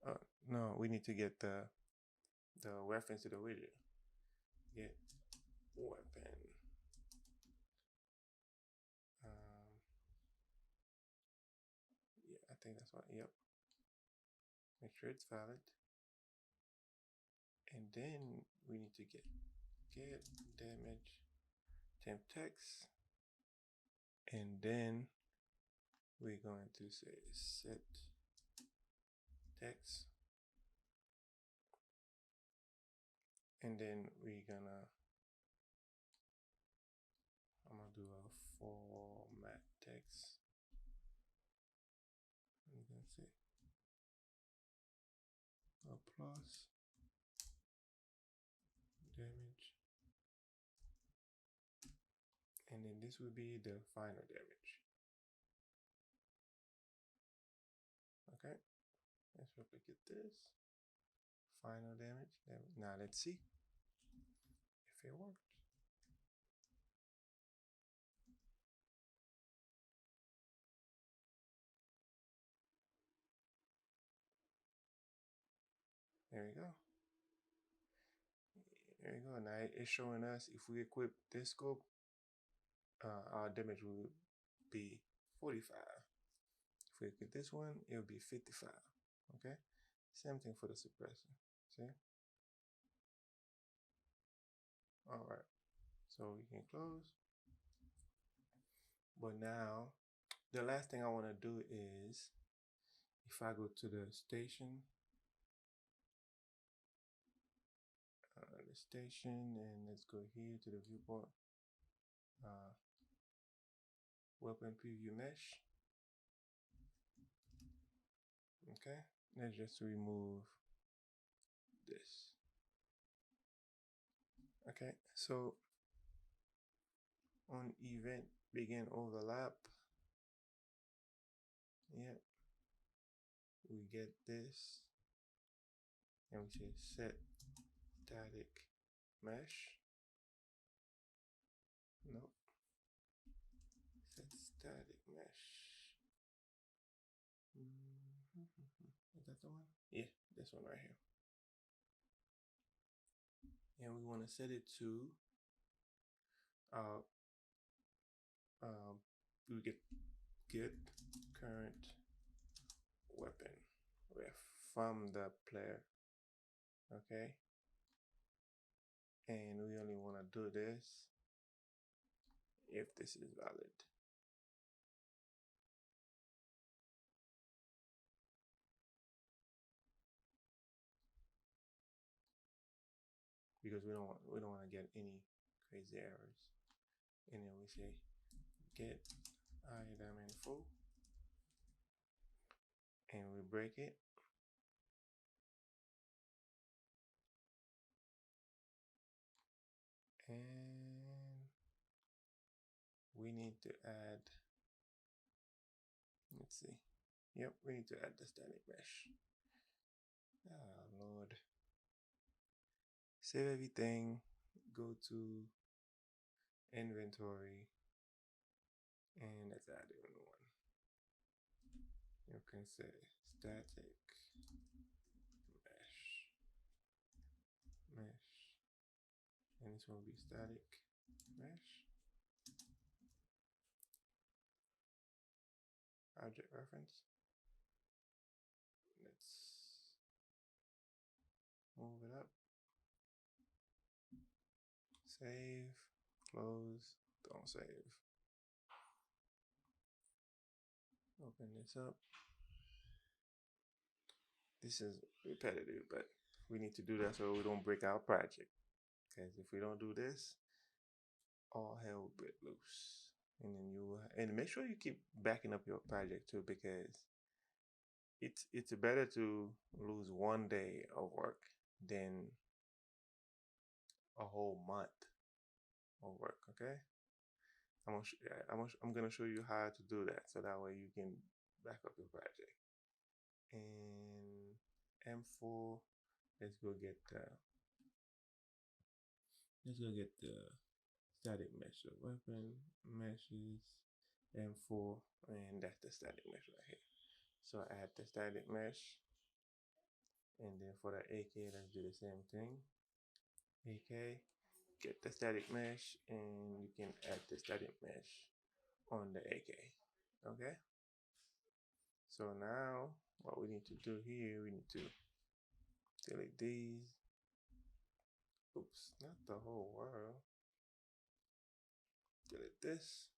Oh no, we need to get the reference to the widget. Get weapon. Yeah, I think that's what. Yep. Make sure it's valid. And then we need to get damage temp text. And then we're going to say set text, and then I'm gonna do a format text. You can see a plus damage, and then this will be the final damage. Okay, let's replicate this. Final damage. Now let's see if it worked. There we go. There you go. Now it's showing us if we equip this scope, our damage will be 45. If we equip this one, it will be 55. Okay. Same thing for the suppressor. See? All right. So we can close. But now, the last thing I want to do is, if I go to the station, and let's go here to the viewport, weapon preview mesh. Okay, let's just remove this. Okay, so on event begin overlap, yeah, we get this, and we say set static mesh. Nope. Set static mesh. Is that the one? Yeah, this one right here. And we want to set it to we get current weapon ref from the player. Okay, and we only want to do this if this is valid. Because we don't want to get any crazy errors. And then we say get item info, and we break it. And we need to add, let's see. Yep, we need to add the static mesh. Oh Lord. Save everything, go to inventory, and let's add a new one. You can say static mesh, and this one will be static mesh. Object reference. Let's move it up. Save, close, don't save. Open this up. This is repetitive, but we need to do that so we don't break our project. Because if we don't do this, all hell will break loose. And then make sure you keep backing up your project too, because it's better to lose one day of work than a whole month of work. Okay, I'm gonna show you how to do that, so that way you can back up your project. And M4, let's go get the static mesh. So weapon meshes M4, and that's the static mesh right here. So add the static mesh, and then for the AK, let's do the same thing. AK, get the static mesh, and you can add the static mesh on the AK. Okay, so now what we need to do here, we need to delete these. Oops, not the whole world. Delete this,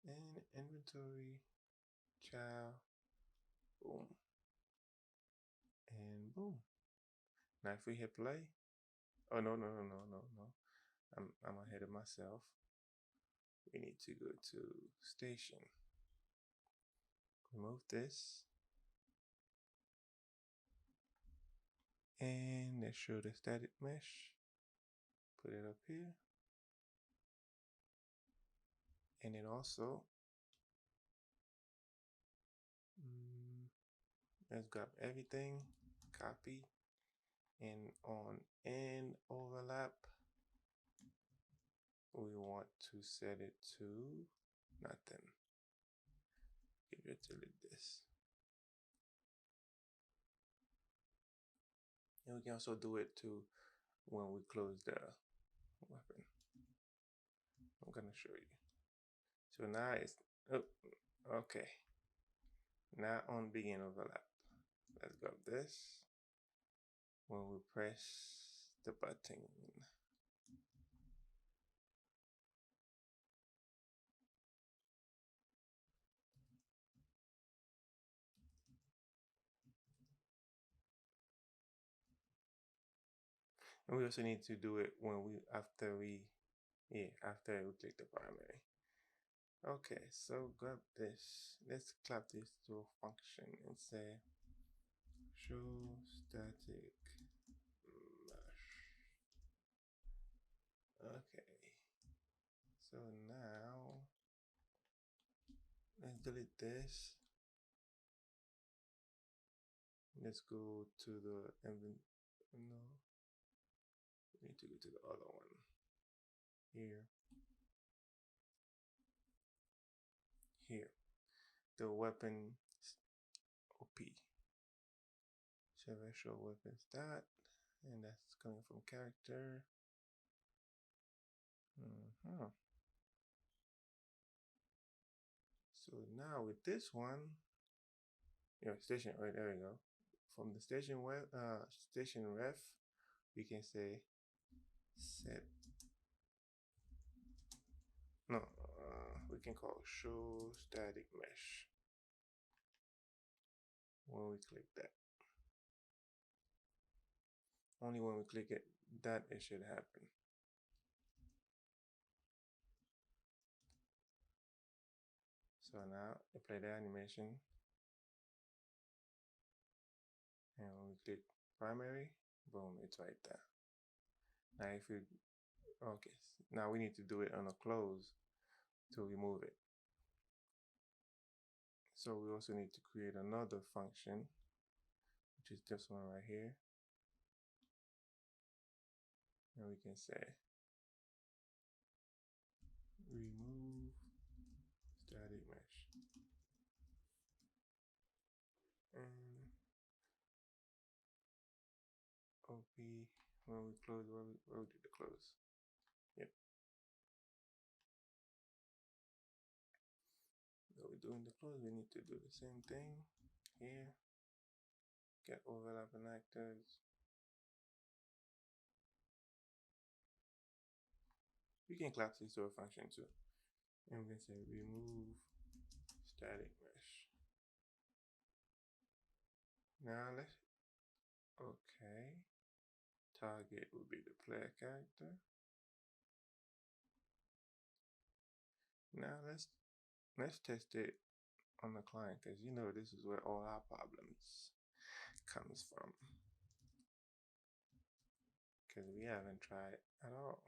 and inventory, child, boom. Boom. Now if we hit play, oh no, I'm ahead of myself. We need to go to station. Remove this. And let's show the static mesh. Put it up here. And then also, let's grab everything, copy, and on end overlap, we want to set it to nothing. Give it to this. And we can also do it to when we close the weapon. I'm gonna show you. So now it's, oh, okay. Now on begin overlap. Let's grab this. When we press the button, and we also need to do it when after we click the primary. Okay, so grab this. Let's clap this to a function and say show static mesh. Okay, so now let's delete this. Let's go to the no, we need to go to the other one here. The weapon OP. Show weapon stat, and that's coming from character. So now with this one, station, right, there we go. From the station station ref, we can say set, no, we can call show static mesh. When we click that, only when we click it, that it should happen. So now I play the animation, and when we click primary, boom, it's right there. Now if we, okay, now we need to do it on a close to remove it. So we also need to create another function, which is this one right here. And we can say remove static mesh. And OP, when we close, where we did the close? Yep. So we're doing the close, we need to do the same thing here. Get overlapping actors. We can collapse this to a function too. And we can say remove static mesh. Now let's, okay. Target will be the player character. Now let's test it on the client, because this is where all our problems comes from, because we haven't tried at all.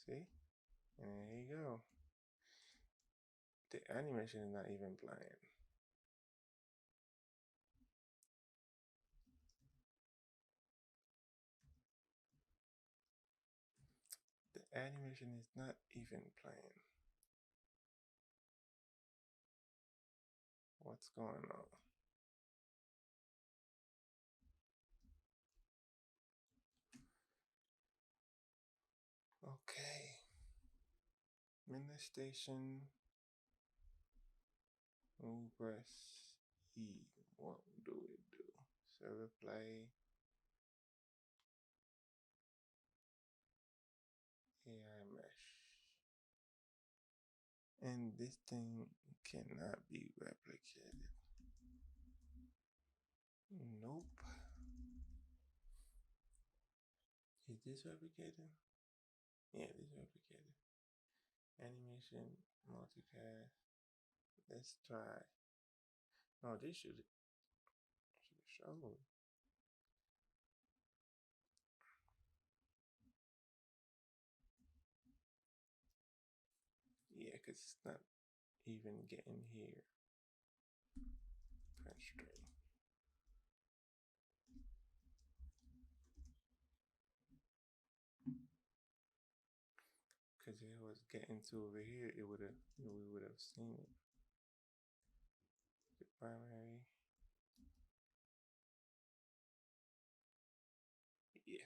See, and there you go. The animation is not even playing. The animation is not even playing. What's going on? Okay. In the station, we'll press E. What do we do? Server play. AI mesh. And this thing cannot be replicated. this replicated? Yeah, this replicated. Animation, multicast. Let's try. No, this should show. Yeah, because it's not even getting here. Press string. Because if it was getting to over here, it would have, we would have seen it. The primary. Yeah.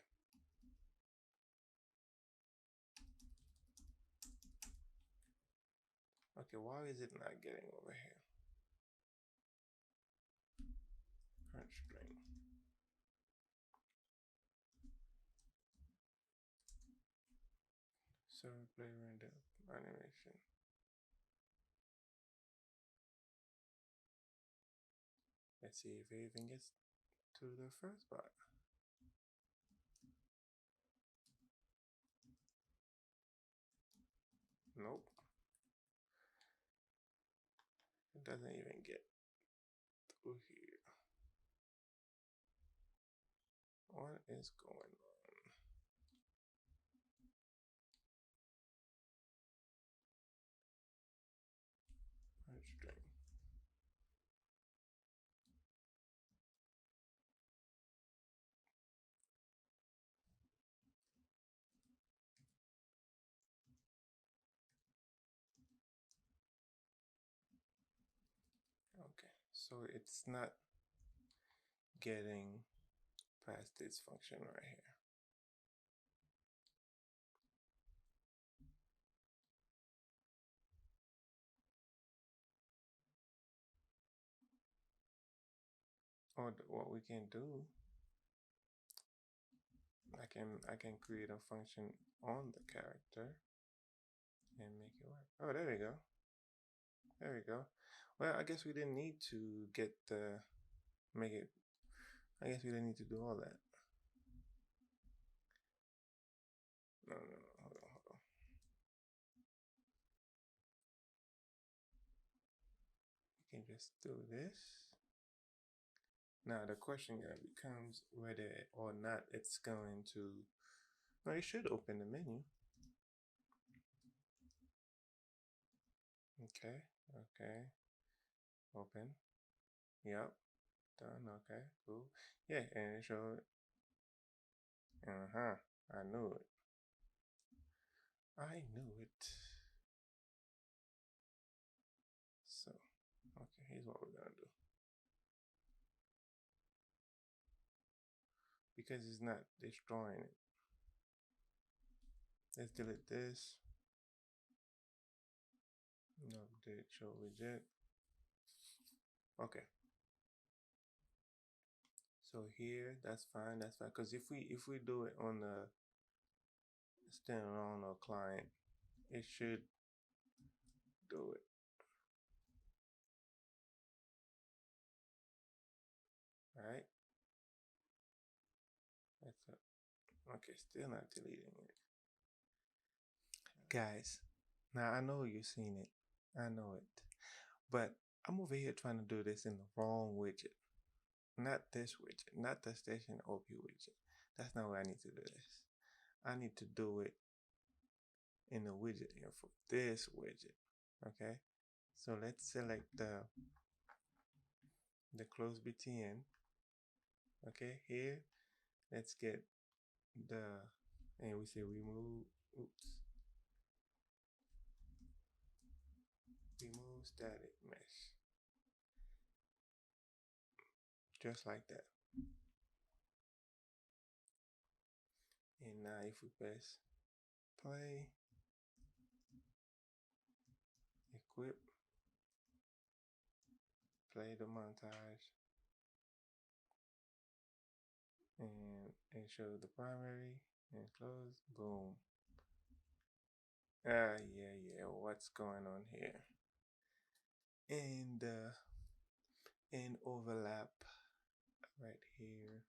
Okay, why is it not getting over here? Press string. Server play render animation. Let's see if everything gets to the first part. Nope. It doesn't even get through here. What is going on? Press string. Okay, so it's not getting past this function right here. Or what we can do, I can create a function on the character and make it work. Oh, there we go. There we go. Well, I guess we didn't need to get the make it. I guess we didn't need to do all that. No, hold on. We can just do this. Now the question becomes whether or not it's going to. No, it should open the menu. Okay. Open. Yep. Done. Okay. Cool. Yeah, and it showed. I knew it. I knew it. So, okay, here's what we're gonna do. Because it's not destroying it. Let's delete this. No, did show reject. Okay. So here, that's fine. Because if we do it on the standalone or client, it should do it. Right? That's it. Okay, still not deleting it. Guys, now I know you've seen it. I know it. But I'm over here trying to do this in the wrong widget. Not this widget. Not the station OP widget. That's not where I need to do this. I need to do it in the widget here for this widget. Okay? So let's select the close BTN. Okay, here, let's get and we say remove static mesh. Just like that. And now if we press play, equip, play the montage, and show the primary and close, boom. Yeah, what's going on here? And overlap right here,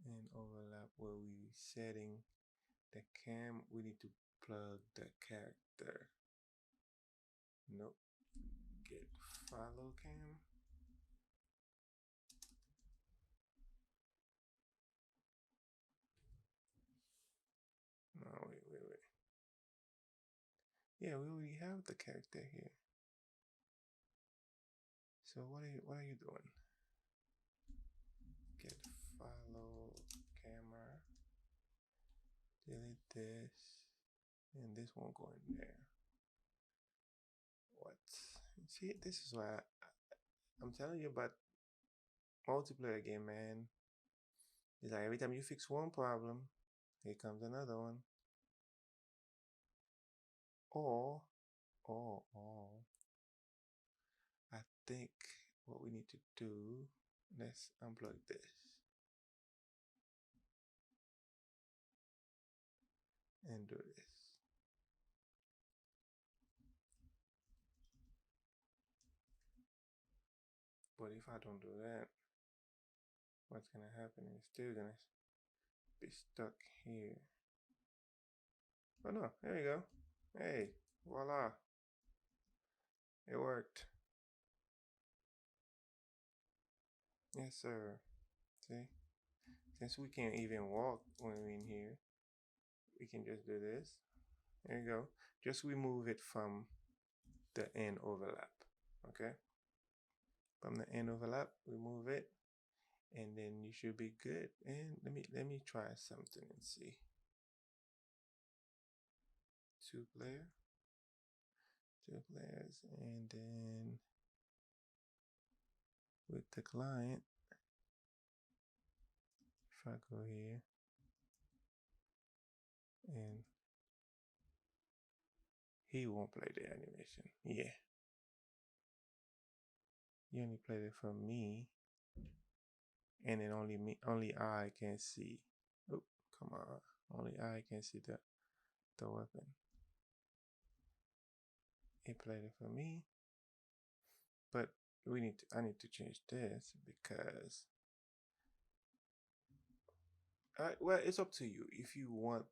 and overlap where we setting the cam, we need to plug the character. Nope. Get follow cam. No, wait. Yeah, we already have the character here. So what are you doing? Get follow camera. Delete this. And this won't go in there. What? See, this is why I'm telling you about multiplayer game, man. It's like every time you fix one problem, here comes another one. Or, I think what we need to do, let's unplug this and do this. But if I don't do that, what's gonna happen is still gonna be stuck here. Oh no, there you go. Hey, voila. It worked. Yes, sir. See? Since we can't even walk when we're in here, we can just do this. There you go. Just remove it from the end overlap. Okay? From the end overlap, remove it, and then you should be good. And let me try something and see. 2 players, and then with the client, if I go here and he won't play the animation. Yeah. He only played it for me. And then only I can see. Oh, come on. Only I can see the weapon. He played it for me. But I need to change this because well, it's up to you. If you want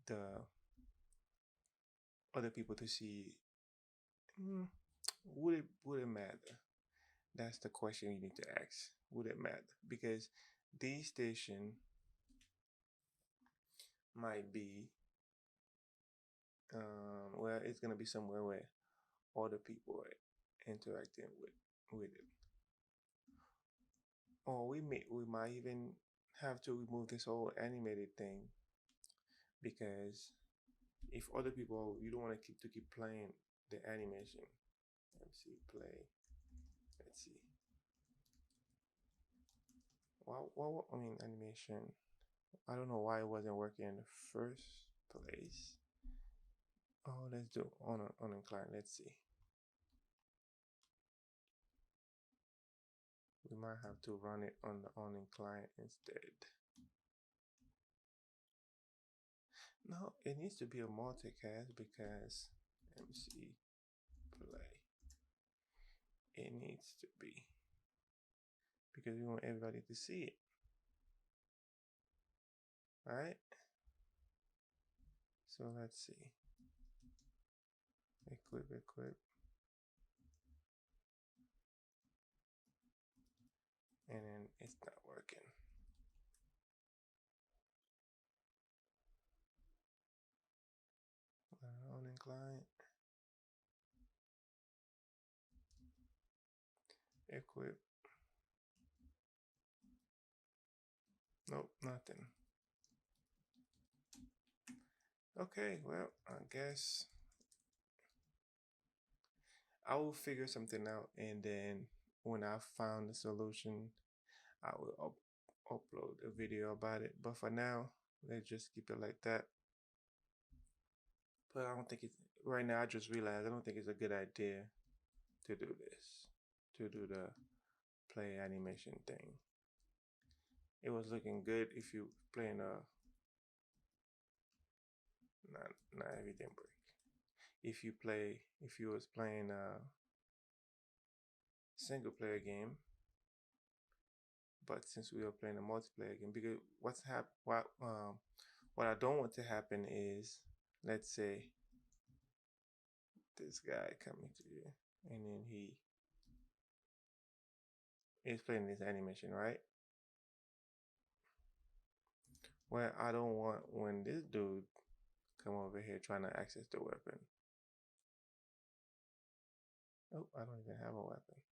the other people to see, would it matter? That's the question you need to ask. Would it matter? Because this station might be well, it's gonna be somewhere where other people are interacting with it. Or we might even have to remove this whole animated thing, because if other people, you don't want to keep playing the animation. Let's see, play. Let's see. Well, I mean, animation. I don't know why it wasn't working in the first place. Oh, let's do on client. Let's see. We might have to run it on the on client instead. No, it needs to be a multicast because MC play. It needs to be because we want everybody to see it. Alright? So let's see. Equip. And then it's not working. On client. Equip. Nope, nothing. Okay, well, I guess I will figure something out, and then when I found the solution, I will upload a video about it. But for now, let's just keep it like that. But I don't think it's right now. I just realized I don't think it's a good idea to do this, to do the play animation thing. It was looking good if you playing a not everything break. If you was playing a single player game, but since we are playing a multiplayer game, because what I don't want to happen is, let's say this guy coming to you and then he is playing this animation, right? Well, I don't want when this dude come over here trying to access the weapon. Oh, I don't even have a weapon.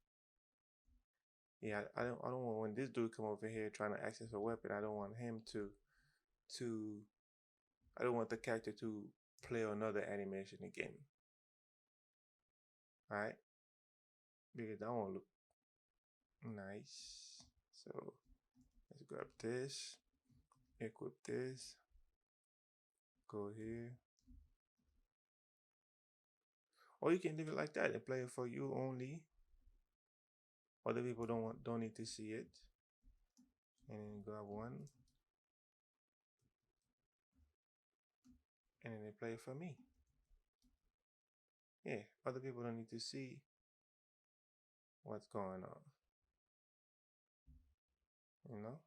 Yeah, I don't want when this dude come over here trying to access a weapon. I don't want him to I don't want the character to play another animation again. Alright? Because that won't look nice. So let's grab this, equip this, go here. Or you can leave it like that and play it for you only. Other people don't need to see it. And then grab one. And then they play it for me. Yeah, other people don't need to see what's going on. You know?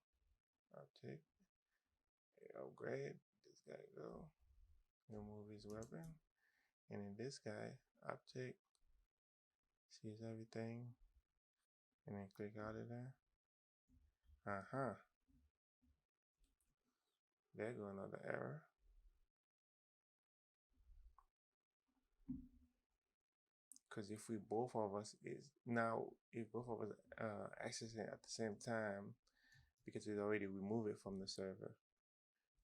I'll take, upgrade, this guy go, remove his weapon, and then this guy, uptick, sees everything, and then click out of there. There go another error. Because if both of us accessing it at the same time, because we already removed it from the server,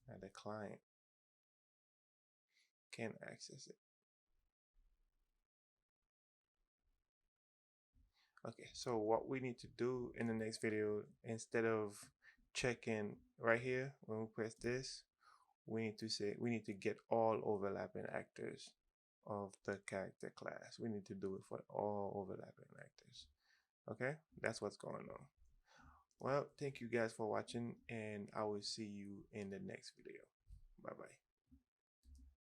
and the client can access it. Okay, so what we need to do in the next video, instead of checking right here when we press this, we need to get all overlapping actors of the character class. We need to do it for all overlapping actors. Okay, that's what's going on. Well, thank you guys for watching, and I will see you in the next video. Bye bye.